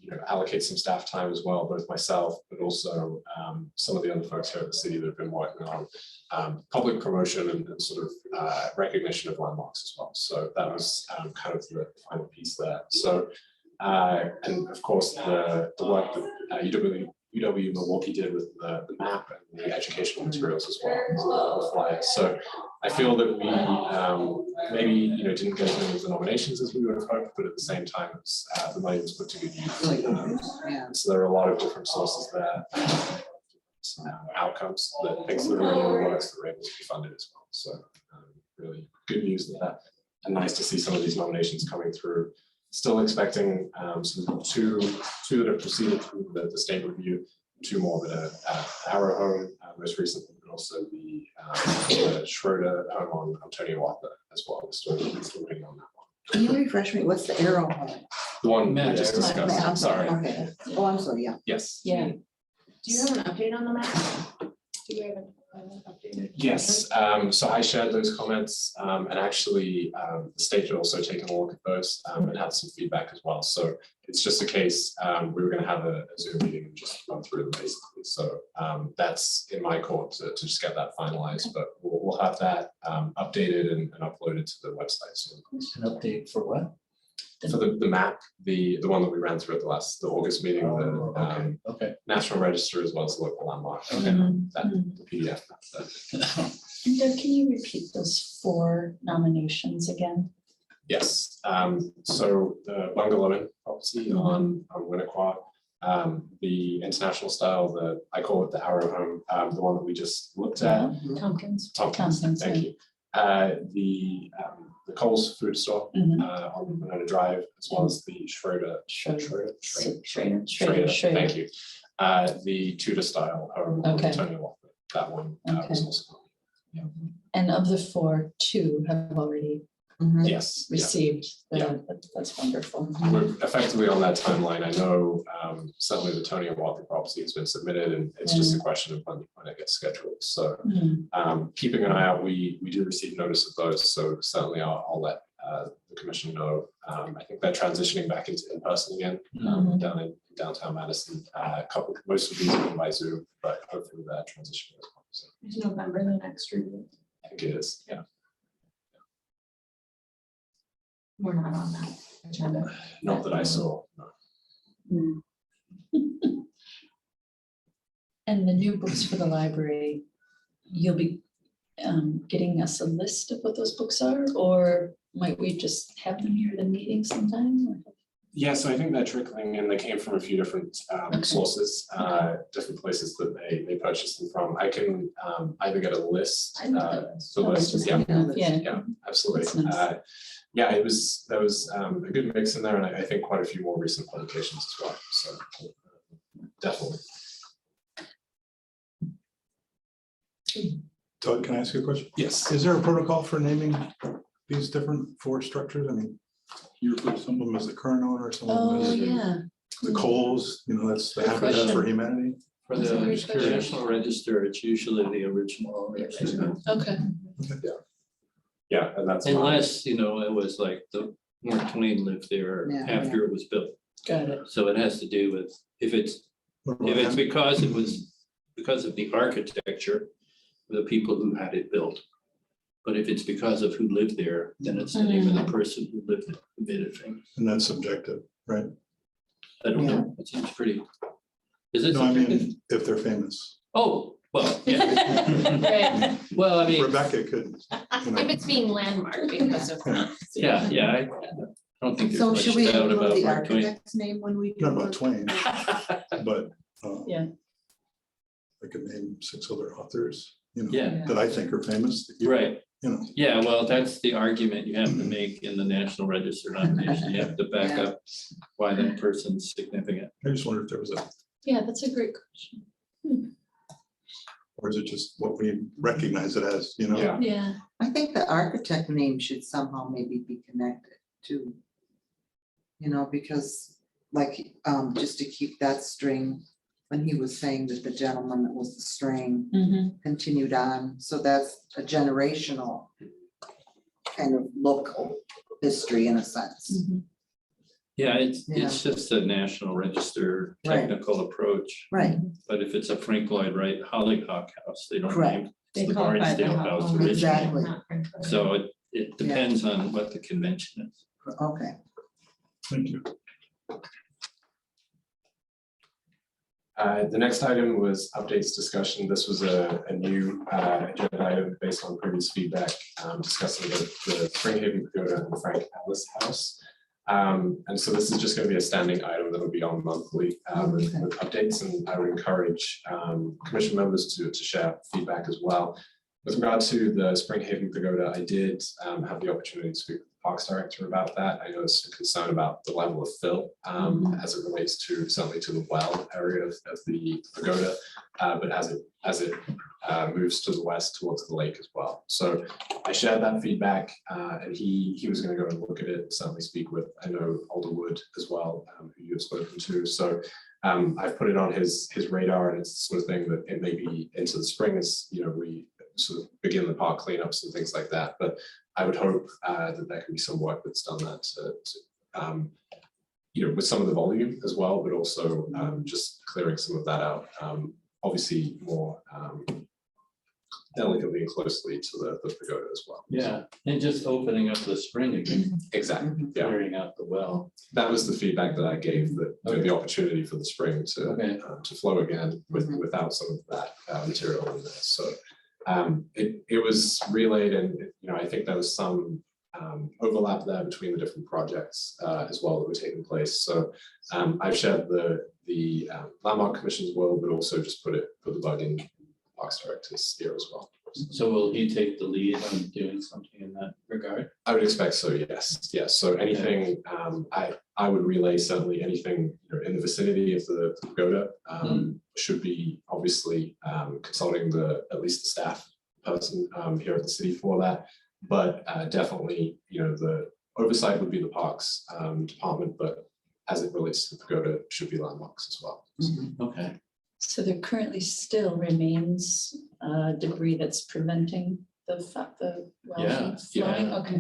you know, allocate some staff time as well, both myself, but also some of the other folks here at the city that have been working on public promotion and sort of recognition of landmarks as well. So that was kind of the final piece there. So, and of course, the work that UW Milwaukee did with the map and the educational materials as well, the flyers. So I feel that we maybe, you know, didn't get as many of the nominations as we would have hoped, but at the same time, it's, the money was put to good use. Really good news, yeah. So there are a lot of different sources there, outcomes, that things that are really works that were able to be funded as well. So really good news that, and nice to see some of these nominations coming through. Still expecting two that have proceeded through the state review, two more that are Arrow Home most recently, but also the Schroeder home on Tony Walker as well. Still waiting on that one. Can you refresh me? What's the arrow home? The one we just Matt, discussed. I'm sorry. Okay. Oh, I'm sorry, yeah. Yes. Yeah. Do you have an update on the map? Do we have an updated? Yes, so I shared those comments, and actually, the state had also taken a look at those, and had some feedback as well. So it's just a case, we were gonna have a Zoom meeting and just run through them basically. So, that's in my court to just get that finalized, but we'll have that, updated and uploaded to the website. So An update for what? for the map, the one that we ran through at the August meeting, Oh, the, okay. National Register as well as the local landmark. Mhm. That, the PDF. map there. And Doug, can you repeat those 4 nominations again? Yes, so the bungalow inn property on Winnequa, the international style, I call it the Arrow Home, the one that we just looked at, Tompkins. Tompkins, Tompkins, thank you. The Coles food store Mhm. on Monona Drive, as well as the Schroeder, Schroeder. Schroeder, Schroeder. thank you. The Tudor style home on Okay. Tony Walker, that one was Okay. also. And of the 4, 2 have already Mhm. Yes. yeah. received. Yeah. That's wonderful. We're effectively on that timeline. I know certainly the Tony Walker property has been submitted, and it's just a question of when it gets scheduled. So Mhm. keeping an eye out, we do receive notice of those. So certainly I'll let the commission know. I think they're transitioning back into in-person again down in downtown Madison. Most of these are by Zoom, but hopefully they're transitioning as well. So Is November the next review? I think it is, yeah. We're not on that agenda. Not that I saw. No. And the new books for the library, you'll be getting us a list of what those books are, or might we just have them here at a meeting sometime? Yeah, so I think they're trickling in. They came from a few different sources, different places that they purchased them from. I can either get a list. I know that list. The Oh, list, just- yeah, Yeah. yeah, absolutely. That's nice. Yeah, there was a good mix in there, and I think quite a few more recent publications as well. So definitely. Doug, can I ask you a question? Yes. Is there a protocol for naming these different 4 structures? I mean, you refer to some of them as the current owner, some of them Oh, as yeah. the Coles, you know, that's the Good Habitat for question. Humanity. For That's a the great question. National Register, it's usually the original owners. Okay. Yeah, and that's. Unless, you know, it was like the Mark Twain lived there Yeah, after it was built. Got it. So it has to do with, if it's because it was because of the architecture, the people who had it built. But if it's because of who lived there, then it's the name of the person who lived there, who made it famous. And that's subjective, right? I don't know, it seems pretty. Is it? No, I subjective? mean, if they're famous. Oh, Well, yeah. Right. Well, I mean, Rebecca could, If it's being landmarked because of. yeah, I don't think So there's should much we doubt include about the Mark Twain. architect's name when we do not about it? Twain, but Yeah. I could name 6 other authors, Yeah, that I think are famous. that you- right. You know, Yeah, well, that's the argument you have to make in the National Register nomination. You have to back Yeah. up why that person's significant. I just wondered if there was Yeah, that's a great question. or is it just what we recognize it as, Yeah. Yeah, I think the architect name should somehow maybe be connected to, because like, just to keep that string, when he was saying that the gentleman that was the string mhm, continued on, so that's a generational kind of local history in a sense. mhm. Yeah, it's Yeah. just a National Register Right. technical approach. Right, But if it's a Frank Lloyd Wright Hollyhock house, they don't Correct. name They it's the call it by the Barnsdale house. House Oh, originally. exactly. So it depends on what the convention is. okay. thank you. The next item was updates discussion. This was a new agenda item based on previous feedback, discussing the Springhaven Pagoda and Frank Alice House. And so this is just going to be a standing item that will be on monthly with updates, and I would encourage commission members to share feedback as well. With regard to the Springhaven Pagoda, I did have the opportunity to speak with the Parks Director about that. I know there's a concern about the level of fill as it relates to certainly to the well area of the pagoda, but as it moves to the west towards the lake as well. So I shared that feedback, and he was going to go and look at it, certainly speak with, I know, Alderwood as well, who you've spoken to. So I've put it on his radar, and it's the sort of thing that it may be into the spring as we sort of begin the park cleanups and things like that. But I would hope that there can be some work that's done that to with some of the volume as well, but also just clearing some of that out. Obviously more delicately and closely to the pagoda as well. Yeah, and just opening up the spring again, Exactly. Mhm. Yeah, clearing out the well. that was the feedback that I gave, that Okay. the opportunity for the spring Okay. to flow again Mhm. without some of that material in there. So it was relayed, and I think there was some overlap there between the different projects as well that were taking place. So I've shared the landmark commission's will, but also just put the bug in Parks Director's ear as well. So will he take the lead on doing something in that regard? I would expect so, yes. So anything, I would relay certainly anything in the vicinity of the pagoda should be obviously consulting at least the staff person here at the city for that. But definitely, the oversight would be the parks department, but as it relates to the pagoda, it should be landmarks as well. Okay, So there currently still remains debris that's preventing the well Yeah, from flowing? yeah. Okay.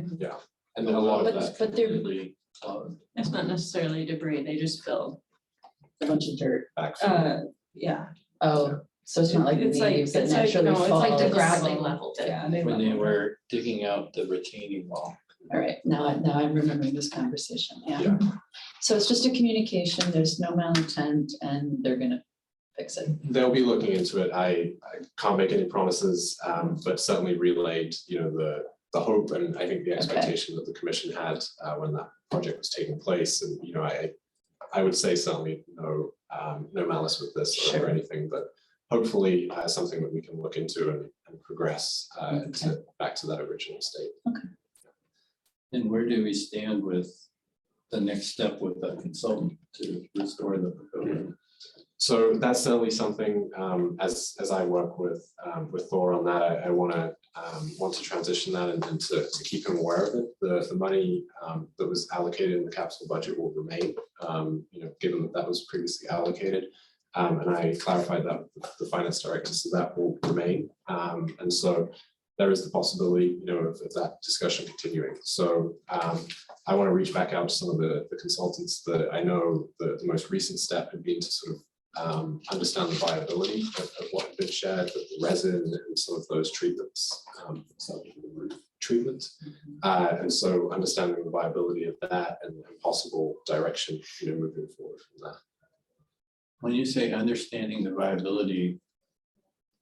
And then a lot of But- that, but they're- completely clogged. It's not necessarily debris, they just filled. A bunch of dirt. backfill. Yeah. Oh, so it's not like It's like, leaves that it's like, naturally no, fall. it's like the It's gravel. like leveled it. Yeah, they When they leveled it. were digging out the retaining wall. All right, now I'm remembering this conversation, yeah. Yeah. So it's just a communication, there's no malintent, and they're gonna fix it. They'll be looking into it. I can't make any promises, but certainly relayed, the hope and I think the expectation that the commission had when that project was taking place. And, I would say certainly no malice with this or Sure. anything, but hopefully something that we can look into and progress Okay. back to that original state. And where do we stand with the next step with the consultant to restore the pagoda? So that's certainly something, as I work with Thor on that, I want to transition that and to keep him aware of it. The money that was allocated in the capital budget will remain, given that was previously allocated. And I clarified that with the finance director, so that will remain. And so there is the possibility, of that discussion continuing. So I want to reach back out to some of the consultants that I know the most recent step had been to sort of understand the viability of what had been shared with the resin and some of those treatments, some of the roof treatment. And so understanding the viability of that and possible direction, moving forward from that. When you say understanding the viability,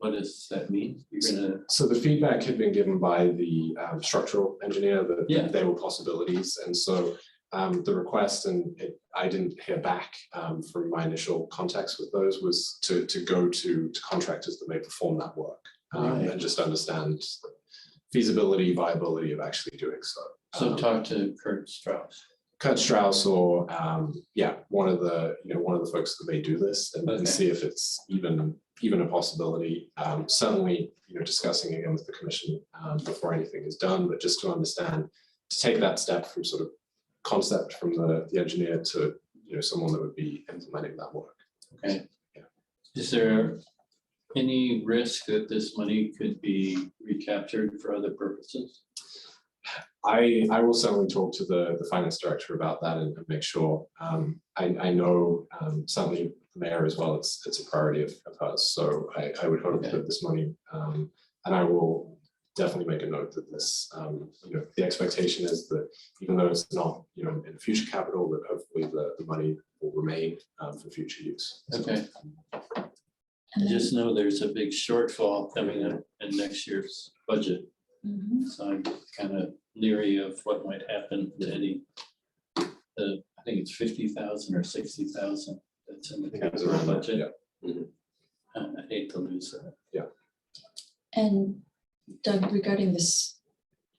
what does that mean? You're gonna, So the feedback had been given by the structural engineer Yeah. that they were possibilities. And so the request, I didn't hear back from my initial contacts with those, was to go to contractors that may perform that work Right. and just understand feasibility, viability of actually doing so. so talk to Kurt Strauss. Kurt Strauss or one of the folks that may do this and Okay. see if it's even a possibility. Certainly, discussing again with the commission before anything is done, but just to understand, to take that step from sort of concept from the engineer to someone that would be implementing that work. Okay. Yeah. Is there any risk that this money could be recaptured for other purposes? I will certainly talk to the finance director about that and make sure. I know certainly the mayor as well, it's a priority of hers. So I would hope Okay. that this money, and I will definitely make a note that this, the expectation is that even though it's not, in future capital, that hopefully the money will remain for future use. So, Okay, I just know there's a big shortfall coming up in next year's budget. Mhm. So I'm kind of leery of what might happen to any, I think it's 50,000 or 60,000 that's in the I think it was capital around that, budget. yeah. I hate to lose that. And Doug, regarding this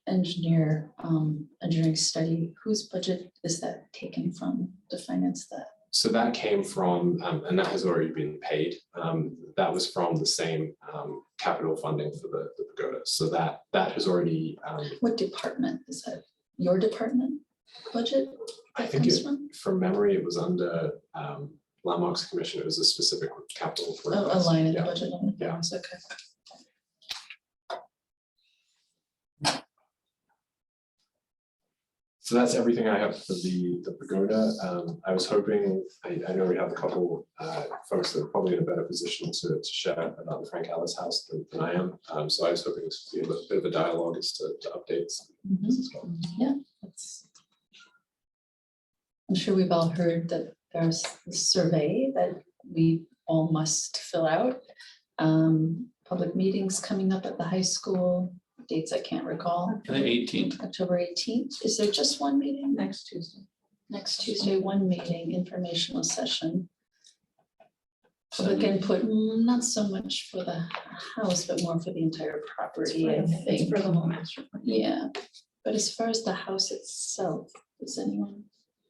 engineering study, whose budget is that taken from to finance that? So that came from, and that has already been paid. That was from the same capital funding for the pagoda. So that has already, What department is that? Your department budget? I that think comes it, from? from memory, it was under Landmarks Commission. It was a specific capital. Oh, a request. line in the Yeah. budget on the Yeah. forms, okay. So that's everything I have for the pagoda. I was hoping, I know we have a couple folks that are probably in a better position to share about the Frank Ellis house than I am. So I was hoping this would be a bit of a dialogue as to updates. Mhm. as well. Yeah, I'm sure we've all heard that there's a survey that we all must fill out. Public meetings coming up at the high school, dates I can't recall. The 18th. October 18th. Is there just one meeting? Next Tuesday. Next Tuesday, one meeting, informational session. Public input, not so much for the house, but more for the entire property, I It's think. for the whole master plan. Yeah, but as far as the house itself, does anyone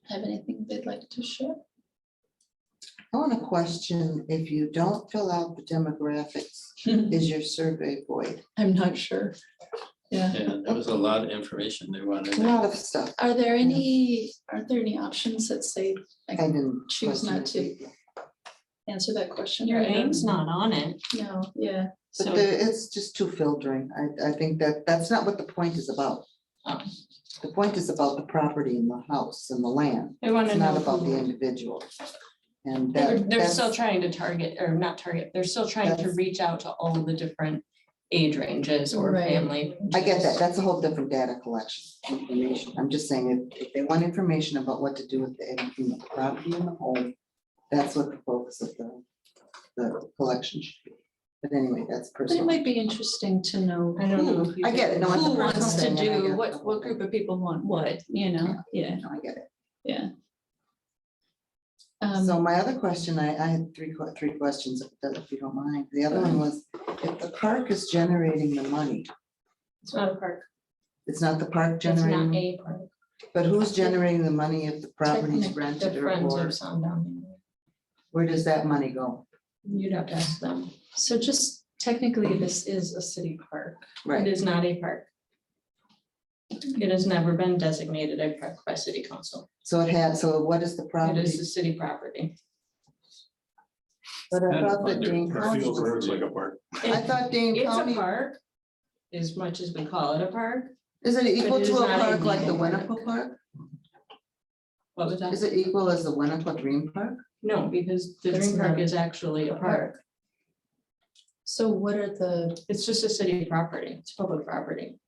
have anything they'd like to share? I want to question, if you don't fill out the demographics, is your survey void? I'm not sure. Yeah. Yeah, there was a lot of information they wanted. A lot of stuff. Aren't there any options that say I didn't. choose question not it. to answer that question? Your I don't name's know. not on it, No, yeah. But so it's just too filtering. I think that's not what the point is about. Oh. The point is about the property and the house and the land. they want It's to know not about the who. individual. And They're that's, still trying to target, or not target, they're still trying to That's- reach out to all the different age ranges or Right. family. I get that. ranges. That's a whole different data collection information. I'm just saying, if they want information about what to do with anything, with the property and the home, that's what the focus of the collection should be. But anyway, that's But it personal. might be interesting to know. I don't know. who- if you I get it. No, it's a Who personal wants to thing, and I do, get what the whole group thing. of people want what, yeah, No, I get it. yeah. So my other question, I had three questions, if you don't mind. The other one was, if the park is generating the money, It's not a park, it's not the park it's not generating, a park. but who's generating the money if the property's Technically, rented The or Friends or of Sundown. where does that money go? You'd have to ask them. So just technically, this is a city park. It Right, is not a park. It has never been designated a park by city council. so what is the It property? is a city property. But I thought that Dane Our County, fields looks like a park. I thought Dane It's a County, park, as much as we call it a park. is it equal it is to a not a park like the legal park. Winnequa Park? What was that? Is it equal as the Winnequa Dream Park? No, because the It's Dream Park not. is actually a park. So what are the, It's just a city property. It's public property.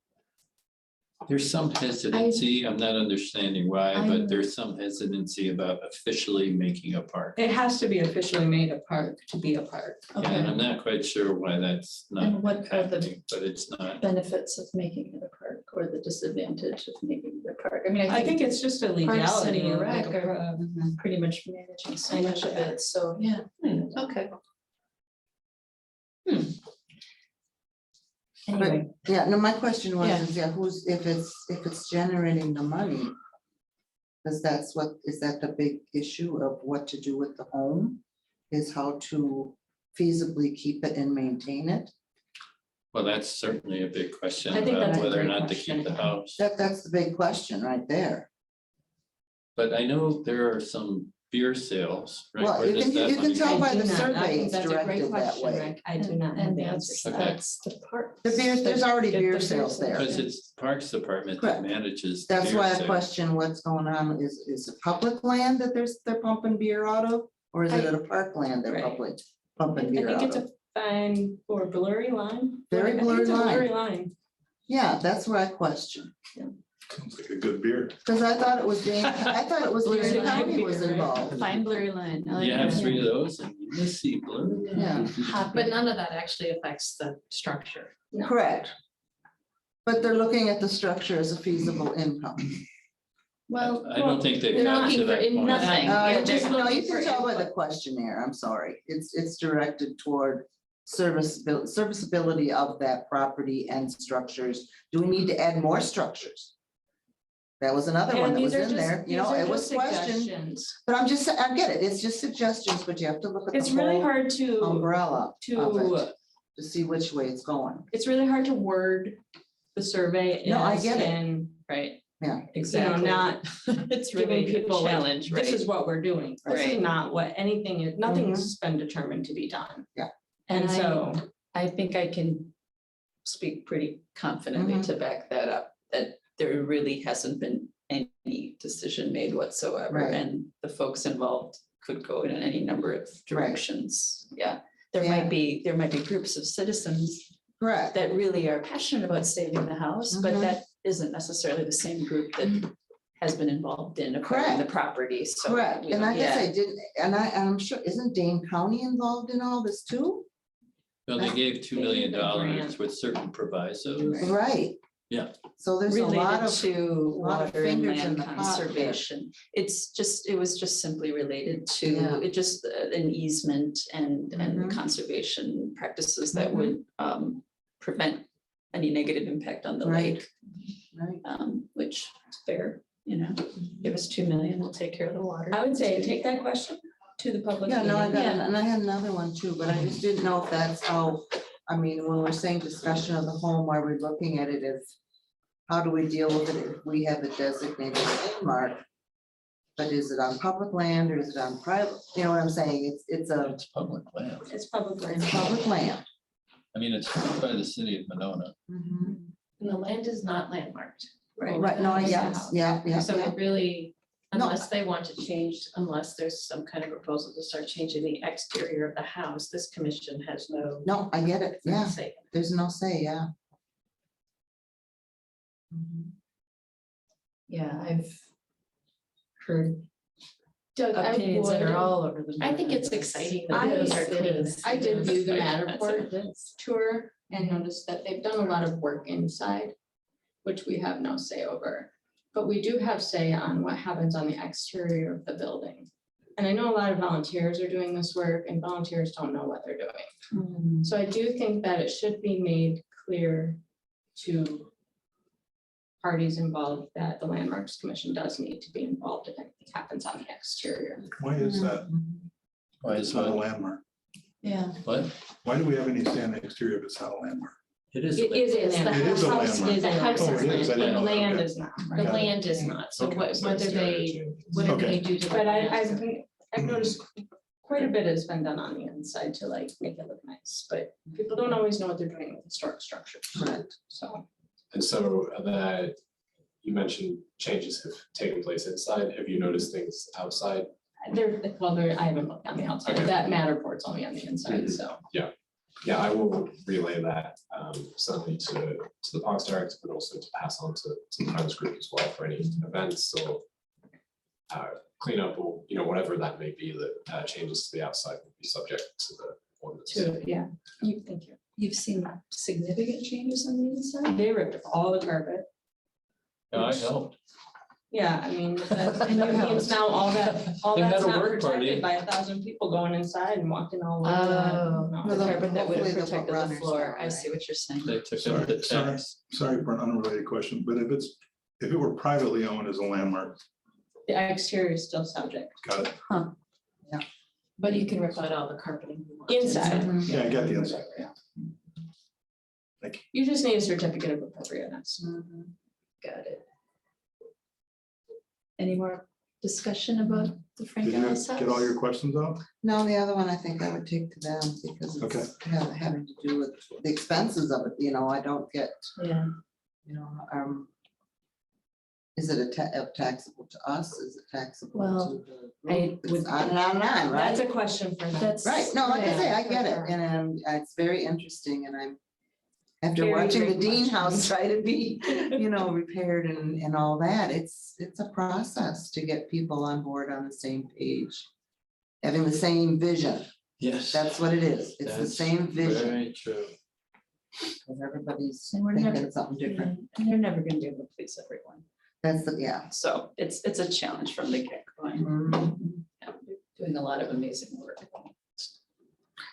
There's some hesitancy, I'm not understanding why, I'm- but there's some hesitancy about officially making a park. It has to be officially made a park to be a park. Yeah, and I'm not quite sure why that's And not what are the happening, but it's not. benefits of making it a park or the disadvantage of making it a park? I mean, I think it's just a Parks and legality. of Rec like a are pretty much managing so much of it, so, yeah, okay. Anyway, Yeah, no, my question was, Yeah. is who's, if it's generating the money? Because is that the big issue of what to do with the home? Is how to feasibly keep it and maintain it? Well, that's certainly a big question I think about that's a whether or great not to question. keep the house. That's the big question right there. But I know there are some beer sales, right? Well, Where you does can, that you can money tell go? by I the do not. I survey, think it's that's a great directed that question, way. Rick. I do not have And the that's, answer. Okay. that's the part. The beers, there's already Get beer the beer sales there. Because it's Parks Department that Correct. manages. the That's beer why I sales. question what's going on. Is it public land that they're pumping beer out of? Or is it a park land they're Right. pumping I beer think out it's of? a fine or blurry line. Very I think blurry it's a line. blurry line. Yeah, that's what I question. Sounds like a good beer. Because I thought it was Dane Blurry Dane line County was beer, right? involved. Fine blurry line. I like You have that. 3 of those and you see blue. Yeah. But none of that actually affects the structure. Correct. But they're looking at the structure as a feasible income. Well, I don't think they've They're got looking to for that point. nothing. Yeah, You they're just, no, you looking can for tell by the input. questionnaire, I'm sorry. It's directed toward serviceability of that property and structures. Do we need to add more structures? That was another one And that was these are in just, there, you know, these are it was just questioned, suggestions. but I get it, it's just suggestions, but you have to look at It's the really whole hard to, umbrella of to, it to see which way it's going. it's really hard to word the survey. No, I as get it. in, Right. Yeah. Exactly. not It's giving really a people like, challenge, right? this is what we're doing. This is Right. not what anything is, nothing's been determined to be done. Yeah. And so, I think I can speak pretty confidently to back that up, that there really hasn't been any decision made whatsoever, Right. and the folks involved could go in any number of directions. Yeah, there Yeah. might be groups of citizens Correct. that really are passionate about saving the house, but Mhm. that isn't necessarily the same group that has been involved in acquiring the Correct. property, so. Correct, you and know, I guess yeah. I didn't, and I'm sure, isn't Dane County involved in all this too? Well, they gave $2 million They gave the grant. with certain provisos. Right. Yeah. So there's a lot Related of, to lot of water and fingers in land the pot there. conservation. It was just simply related Yeah. to, an easement and Mhm. conservation practices that Mhm. would prevent any negative impact on the Right. lake, right, which is fair, you know. Give us 2 million, we'll take care of the water. I would say take that question to the public. yeah, no, I meeting. got, and I had another one too, but I just didn't know if that's how, I mean, when we're saying discussion of the home, are we looking at it as, how do we deal with it if we have a designated landmark? But is it on public land or is it on private, you know what I'm saying, it's It's public land. It's public land. it's public land. I mean, it's owned by the city of Monona. Mhm. And the land is not landmarked. Right. Right, no, yeah, So yeah. it really, No. unless they want to change, unless there's some kind of proposal to start changing the exterior of the house, this commission has no. No, I get it, yeah, say. there's no say, yeah. Mhm. Yeah, I've heard Doug, I opinions that would- are all over the. I think map. it's exciting. I- that those are it clean. is. I did view the That's what Matterport it is. tour and noticed that they've done a lot of work inside, which we have no say over. But we do have say on what happens on the exterior of the building. And I know a lot of volunteers are doing this work and volunteers don't know what they're doing. Mm, So I do think that it should be made clear to parties involved that the Landmarks Commission does need to be involved if anything happens on the exterior. Why is that? Why It's is not a what? landmark. Yeah, What? Why do we have any say on the exterior if it's not a landmark? It is. It is a It's the landmark. It is a House landmark. is a The house Oh, is it is. I The didn't know. land Okay. is not. The Got it. land is not, so Okay, what, so whether they, whatever Okay. they do to. the But land. I've noticed quite a bit has been done on the inside to like make it look nice, but people don't always know what they're doing with historic structures. Correct. So And so that, you mentioned changes have taken place inside. Have you noticed things outside? I haven't looked on the outside. Okay. That Matterport's only on the inside, so. yeah, I will relay that certainly to the Parks Director, but also to pass on to the Friends Group as well for any events or cleanup or, you know, whatever that may be that changes to the outside will be subject to the ordinance. Yeah, thank you. You've seen significant changes on the inside? They ripped all the carpet. Yeah, I helped. Yeah, I mean, that I know how means now all They that's had a not work protected party. by 1,000 people going inside and walking all over that. Oh, No. the carpet that would have Hopefully they'll put protected the runners floor. down, I see what you're saying. They took Sorry, up the sorry. tax. Sorry for an unrelated question, but if it were privately owned as a landmark, The exterior is still subject. got it? But you can rip out all the carpeting. you want. Inside. Yeah, I get the inside. You just need a certificate of appropriateness. Mhm. Got it. Any more discussion about the Frank Did you Ellis house? get all your questions out? No, the other one I think I would take to them because Okay. it's having to do with the expenses of it, you know, I don't get, Yeah, you know, is it taxable to us? Is it taxable Well, to the I group? It's would- on and on and on, right? That's a question for them. that's. Right, no, like I say, I for get it, sure. and it's very interesting, and I'm, after Very watching the great Dean questions. House try to be, you know, repaired and all that, it's a process to get people on board on the same page. Having the same vision, Yes. that's what it is, it's the That's same vision, Very true. because everybody's And we're thinking never- something different, And they're never gonna be able to please everyone. that's the, yeah. So it's a challenge from the get-go. Mhm. Yeah, you're doing a lot of amazing work.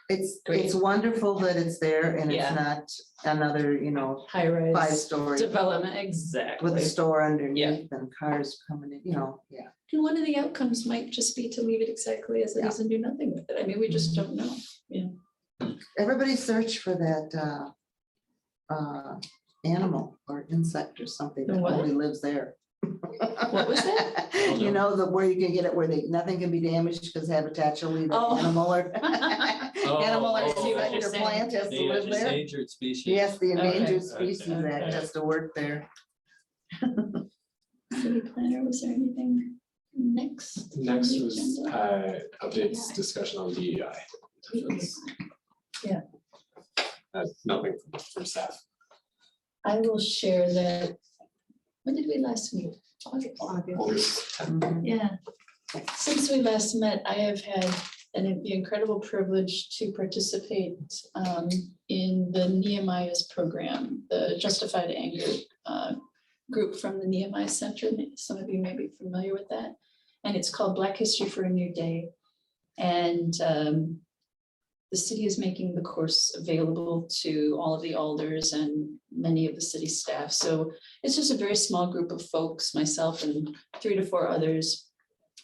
It's Great. wonderful that it's there and it's Yeah. not another, you know, High rise 5-story development, with exactly. a store underneath and cars coming in, you know, yeah. And one of the outcomes might just be to leave it exactly as it is and do nothing with it. I mean, we just don't know. Everybody search for that animal or insect or something The that what? only lives there. What was that? You know, where you can get it where nothing can be damaged because habitat shall leave an Oh. animal or animal or oh, see what insect you're or saying. plant has to The live there. endangered species. Yes, the Endangered Okay. Species Act Okay. has to work there. City planner, was there anything next? on Next the was agenda? updates discussion on DEI. Yeah. Nothing from staff. I will share that. When did we last meet? August. August 10th. Mhm. Yeah. Since we last met, I have had the incredible privilege to participate in the Nehemiah's program, the Justified Anger group from the Nehemiah Center. Some of you may be familiar with that. And it's called Black History for a New Day. And the city is making the course available to all of the alders and many of the city staff. So it's just a very small group of folks, myself and 3 to 4 others.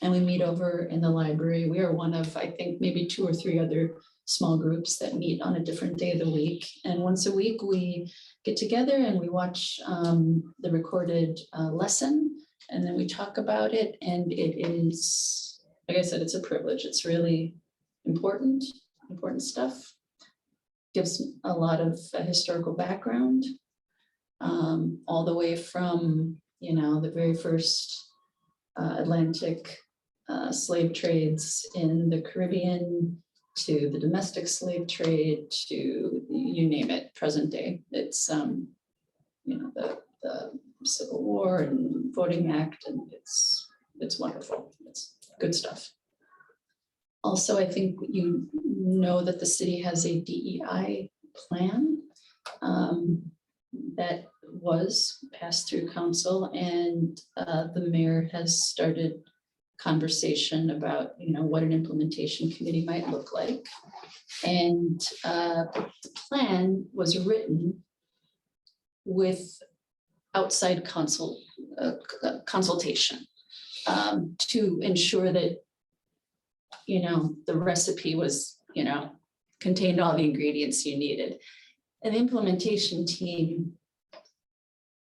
And we meet over in the library. We are one of, I think, maybe 2 or 3 other small groups that meet on a different day of the week. And once a week, we get together and we watch the recorded lesson, and then we talk about it. And it is, like I said, it's a privilege. It's really important stuff. Gives a lot of historical background, all the way from, you know, the very first Atlantic slave trades in the Caribbean to the domestic slave trade to you name it, present day. It's you know, the Civil War and Voting Act, and it's wonderful. It's good stuff. Also, I think you know that the city has a DEI plan that was passed through council, and the mayor has started conversation about, you know, what an implementation committee might look like. And the plan was written with outside consultation to ensure that, you know, the recipe was, you know, contained all the ingredients you needed. And the implementation team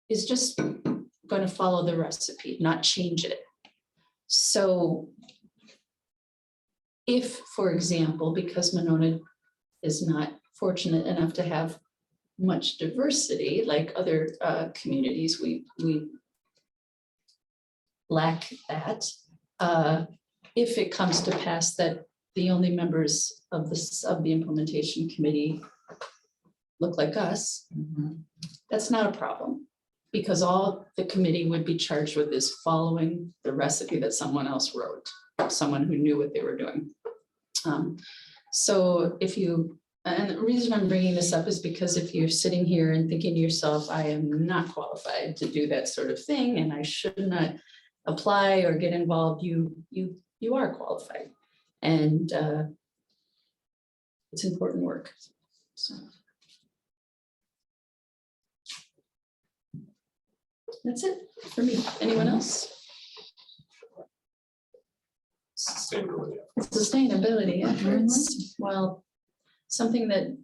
is just going to follow the recipe, not change it. So if, for example, because Monona is not fortunate enough to have much diversity like other communities, we lack that. If it comes to pass that the only members of the implementation committee look like us, Mhm. that's not a problem. Because all the committee would be charged with is following the recipe that someone else wrote, someone who knew what they were doing. So if you, and the reason I'm bringing this up is because if you're sitting here and thinking to yourself, I am not qualified to do that sort of thing, and I should not apply or get involved, you are qualified. And it's important work. So that's it for me. Anyone else? Sustainability. Sustainability efforts. Well, something that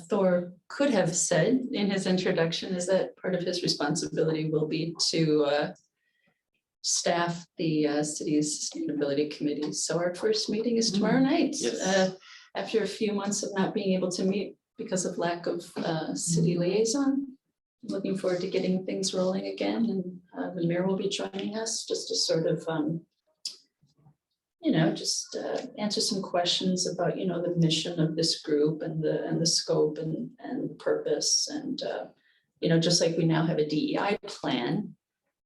Thor could have said in his introduction is that part of his responsibility will be to staff the city's sustainability committee. So our first meeting is tomorrow night. Yes. After a few months of not being able to meet because of lack of city liaison. Looking forward to getting things rolling again, and the mayor will be joining us just to sort of just answer some questions about, the mission of this group and the scope and purpose. And, just like we now have a DEI plan,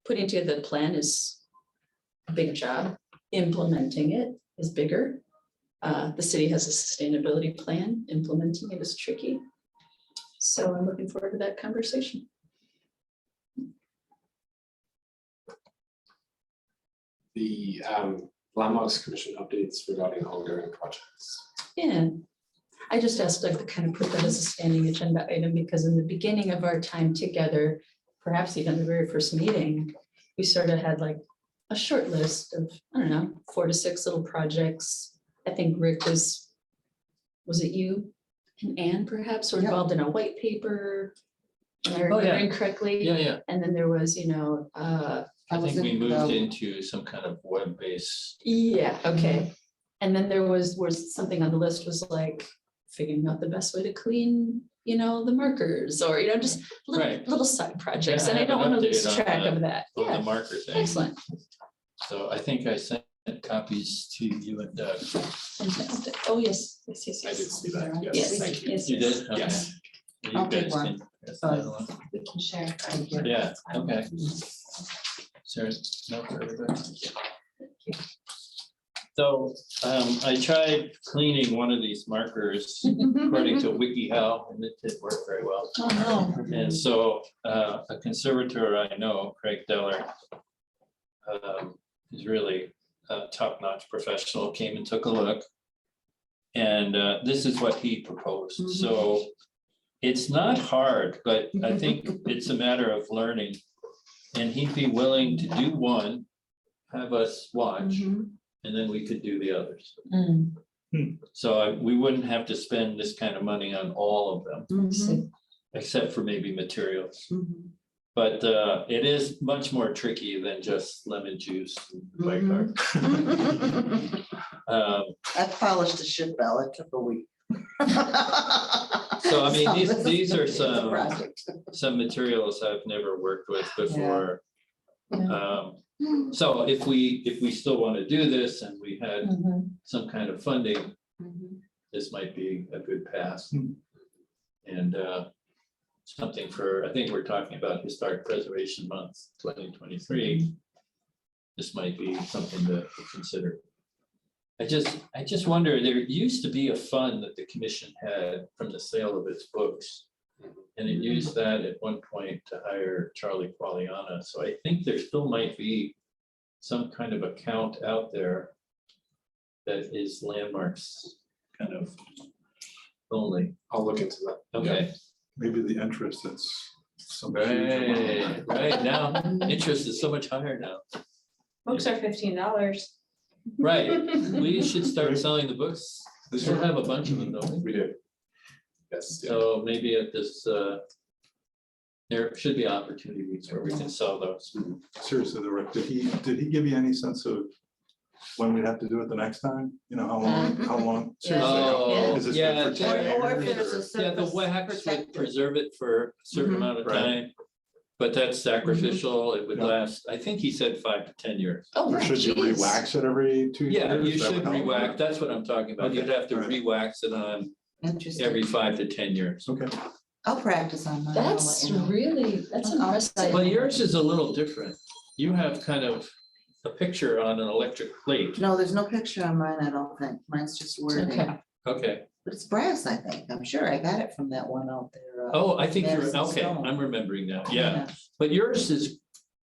putting together the plan is a big job. Implementing it is bigger. The city has a sustainability plan. Implementing it is tricky. So I'm looking forward to that conversation. The Landmarks Commission updates regarding ongoing projects. Yeah, I just asked Doug to kind of put that as a standing agenda item because in the beginning of our time together, perhaps even the very first meeting, we sort of had like a short list of, 4 to 6 little projects. I think Rick was it you and Anne perhaps were Yeah. involved in a white paper? Am I Oh, yeah. remembering correctly? Yeah. And then there was, I was think we in, moved into some kind of web-based. yeah, okay. And then there was something on the list was like figuring out the best way to clean, the markers or, just Right. little side projects. Yeah, And I have don't an want to lose update on track the- of that. of the Yeah, marker thing. excellent. So I think I sent copies to you and Doug. Fantastic. Oh, yes. I did see that. Yes, Yes, thank you. yes. You did? Okay. Yes. You I'll take guys one. can pass that along. We can share. Yeah, okay. Sarah, no for everybody. So I tried cleaning one of these markers according to WikiHow, and it didn't work very well. Oh, no. And so a conservator I know, Craig Deller, is really a top-notch professional, came and took a look. And this is what he proposed. So it's not hard, but I think it's a matter of learning. And he'd be willing to do one, have us watch, and then we could do the others. So we wouldn't have to spend this kind of money on all of them, except for maybe materials. But it is much more tricky than just lemon juice and white card. I polished a ship bell, it took a week. So I mean, these are It's a some project. materials I've never worked with before. Yeah. So if we still want to do this and we had some kind of funding, this might be a good pass. And something for, I think we're talking about Historic Preservation Month 2023. This might be something to consider. I just wonder, there used to be a fund that the commission had from the sale of its books. And it used that at one point to hire Charlie Qualiana. So I think there still might be some kind of account out there that is landmarks kind of only. I'll look into that. Okay. Maybe the interest that's. some huge amount. Right now, interest is so much higher now. Books are $15. Right, we should start selling the books. We should have a bunch of them, don't we? We do. Yes. Yeah. So maybe at this, there should be opportunities where we can sell those. Seriously, though, Rick, did he give you any sense of when we'd have to do it the next time? You know, how long? Seriously, Oh, is this yeah, good for 10 Or if years, it's or- a Yeah, the wax would protected. preserve it for a certain amount of Right. time. But that's sacrificial, it would Yeah. last, I think he said 5 to 10 years. Oh, Or should you geez. re-wax it every 2 years? Yeah, you That would should help? re-wax, that's what I'm talking about, you'd Okay, have to alright. re-wax it on Interesting. every 5 to 10 years. Okay, I'll practice on mine. I'll let That's you know. really, that's I'll impressive. say- Well, yours is a little different. You have kind of a picture on an electric plate. No, there's no picture on mine, I don't think. Mine's just wording. Okay. Okay. But it's brass, I think. I'm sure I got it from that one out there. Oh, I think you're, Madison okay, Stone. I'm remembering now. Yeah, but yours is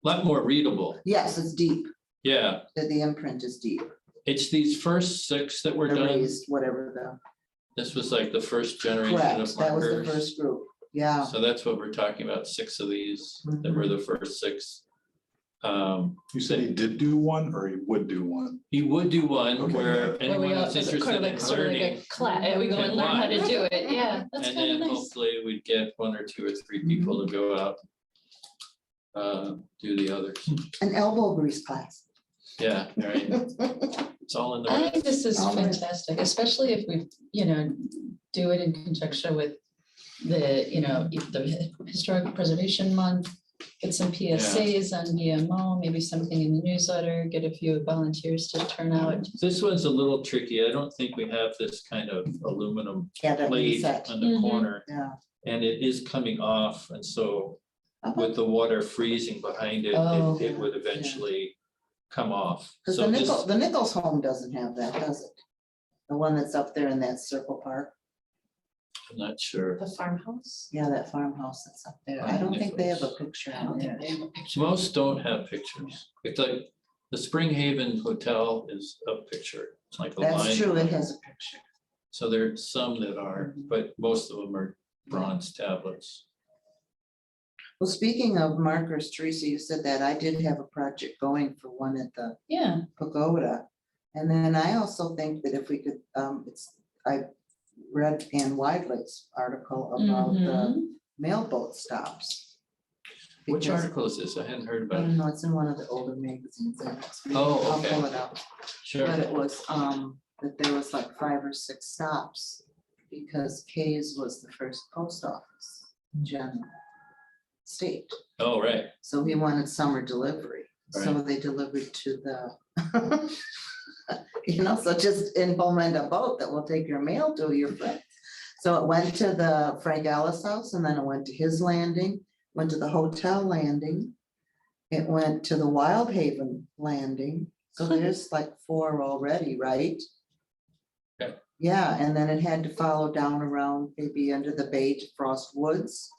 a lot more readable. Yes, it's deep. Yeah, The imprint is deep. it's these first 6 that were The done. raised, whatever This was like the first generation of correct, that was the markers. first group. Yeah. So that's what we're talking about, 6 of these that were the first 6. You said he did do one or he would do one? He would do one Okay. where Where we anyone all, that's it's interested in sort of like learning. a class, we go and learn how to do it, yeah, that's And kind then of nice. hopefully we'd get 1 or 2 or 3 people to go out. Do the others. An elbow grease class. Yeah, right. It's all in the. I think this is All right. fantastic, especially if we, do it in conjunction with the Historic Preservation Month. Get some PSAs on GMO, maybe something in the newsletter, get a few volunteers to turn out. This one's a little tricky. I don't think we have this kind of aluminum Yeah, that we plate set. on the Mhm. corner. Yeah. And it is coming off, and so with the water freezing behind it, Oh. it would eventually come off. Because So this, the Nichols home doesn't have that, does it? The one that's up there in that circle park. I'm not sure. The farmhouse? Yeah, that farmhouse that's up there. I don't think they have a picture I on don't there. think they have a picture. Most don't have pictures. It's like the Spring Haven Hotel is a picture. It's like a line. That's true, it has a picture. So there's some that are, but most of them are bronze tablets. Well, speaking of markers, Teresa, you said that I did have a project going for one at the Yeah, pagoda. And then I also think that if we could, I read Ann Widley's article about the mailboat stops. Which Because- article is this? I hadn't heard I about don't it. know, it's in one of the older magazines. Oh, I'll okay. pull it up. Sure. But it was, that there was like 5 or 6 stops because Kay's was the first post office in general state. Oh, right. So he wanted summer delivery. So Right. they delivered to the, so just implement a boat that will take your mail to your friend. So it went to the Frank Ellis house and then it went to his landing, went to the hotel landing. It went to the Wild Haven landing. So there's like 4 already, right? Okay. Yeah, and then it had to follow down around maybe under the bay to Frost Woods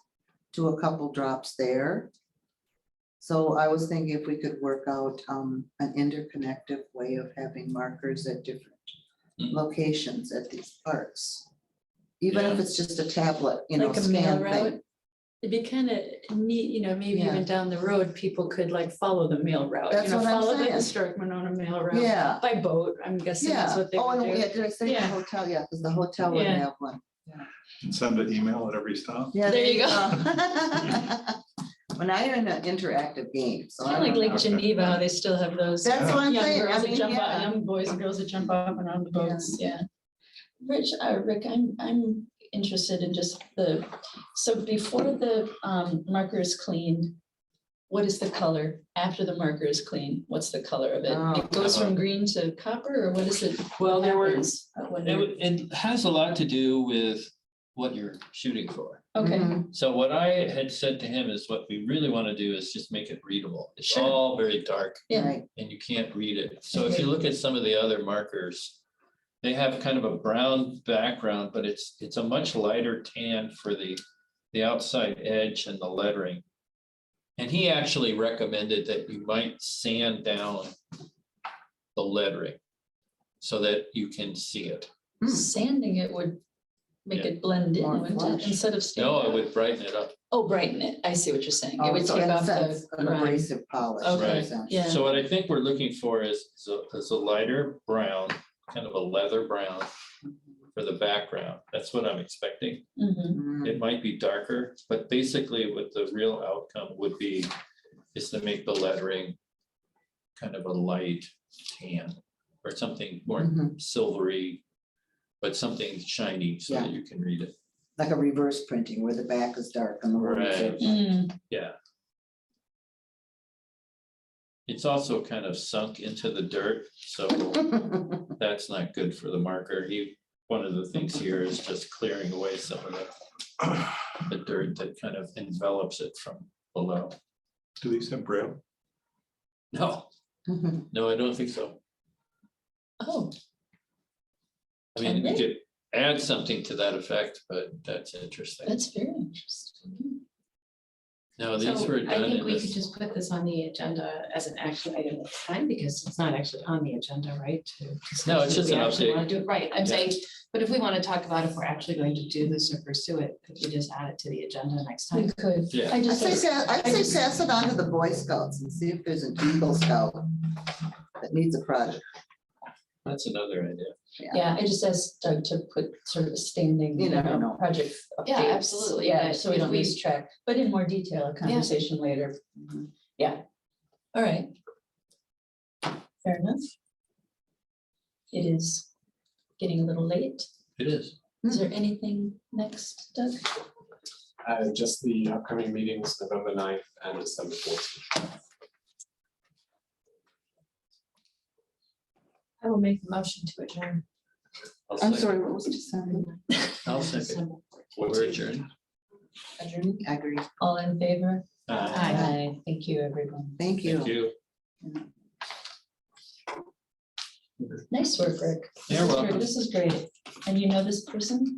to a couple drops there. So I was thinking if we could work out an interconnective way of having markers at different Mm. locations at these parks. Even if Yeah. it's just a tablet, like a mail scan route. thing. It'd be kind of neat, maybe Yeah. even down the road, people could like follow the mail route. That's what I'm Follow the saying. historic Monona mail route Yeah, by boat, I'm guessing that's yeah. what they Oh, would and do. yeah, did I say the Yeah. hotel? Yeah, because the hotel would Yeah. have one. And send an email at every stop? Yeah, There you go. Well, now you're in an interactive game, so. Kind I of like don't Lake know. Geneva, how they still have those That's what I'm young saying. girls I that mean, jump out, yeah. young boys and girls that jump up and on the boats, yeah. Rick, I'm interested in just so before the marker is cleaned, what is the color? After the marker is clean, what's the color of it? Oh. It goes from green to copper, or what is it? Well, there were, happens when you're- it has a lot to do with what you're shooting for. Okay, Mhm. So what I had said to him is what we really want to do is just make it readable. It's Sure. all very dark yeah, Right. and you can't read it. So if Okay. you look at some of the other markers, they have kind of a brown background, but it's a much lighter tan for the outside edge and the lettering. And he actually recommended that you might sand down the lettering so that you can see it. sanding it would make it blend in, More wouldn't it, flush. instead of standing No, it out? would brighten it up. Oh, brighten it, I see what you're saying, it Oh, would so take in a off sense, the an grime. abrasive polish. Okay, essentially. yeah. So what I think we're looking for is a lighter brown, kind of a leather brown for the background. That's what I'm expecting. Mhm. Mm. It might be darker, but basically what the real outcome would be is to make the lettering kind of a light tan or something more Mhm. silvery, but something shiny so that you can read it. Like a reverse printing where the back is dark and the words are. Right. Mm, Yeah. It's also kind of sunk into the dirt, so that's not good for the marker. one of the things here is just clearing away some of the dirt that kind of envelops it from below. Do these have braille? No, Mhm. no, I don't think so. Oh, I mean, Can you could add something to that effect, but that's interesting. that's very interesting. No, these So were I done think in we could this, just put this on the agenda as an action item next time, because it's not actually on the agenda, right? No, it's just We an actually update. wanna do it. Right, I'm Yeah. saying, but if we want to talk about if we're actually going to do this or pursue it, could we just add it to the agenda next time? We could. Yeah. I I'd just, say pass it on to the Boy Scouts and see if there's an Eagle Scout that needs a project. that's another idea. yeah, I just asked Doug to put sort of a standing, You never know. project. Yeah, updates. absolutely, Yeah, but so we if don't we- lose track, but in more detail, a conversation later. Yeah, all right. Fair enough. It is getting a little late. It is. Is there anything next, Doug? Just the upcoming meetings, November 9th and December 14th. I will make the motion to adjourn. I'll I'm second. sorry, what was December? I'll second. We're adjourned. Adjourn. I agree. All in favor? Aye. Thank you, everyone. Thank you. Thank you. Nice work, Rick. This You're is great. welcome. This is great. And you know this person?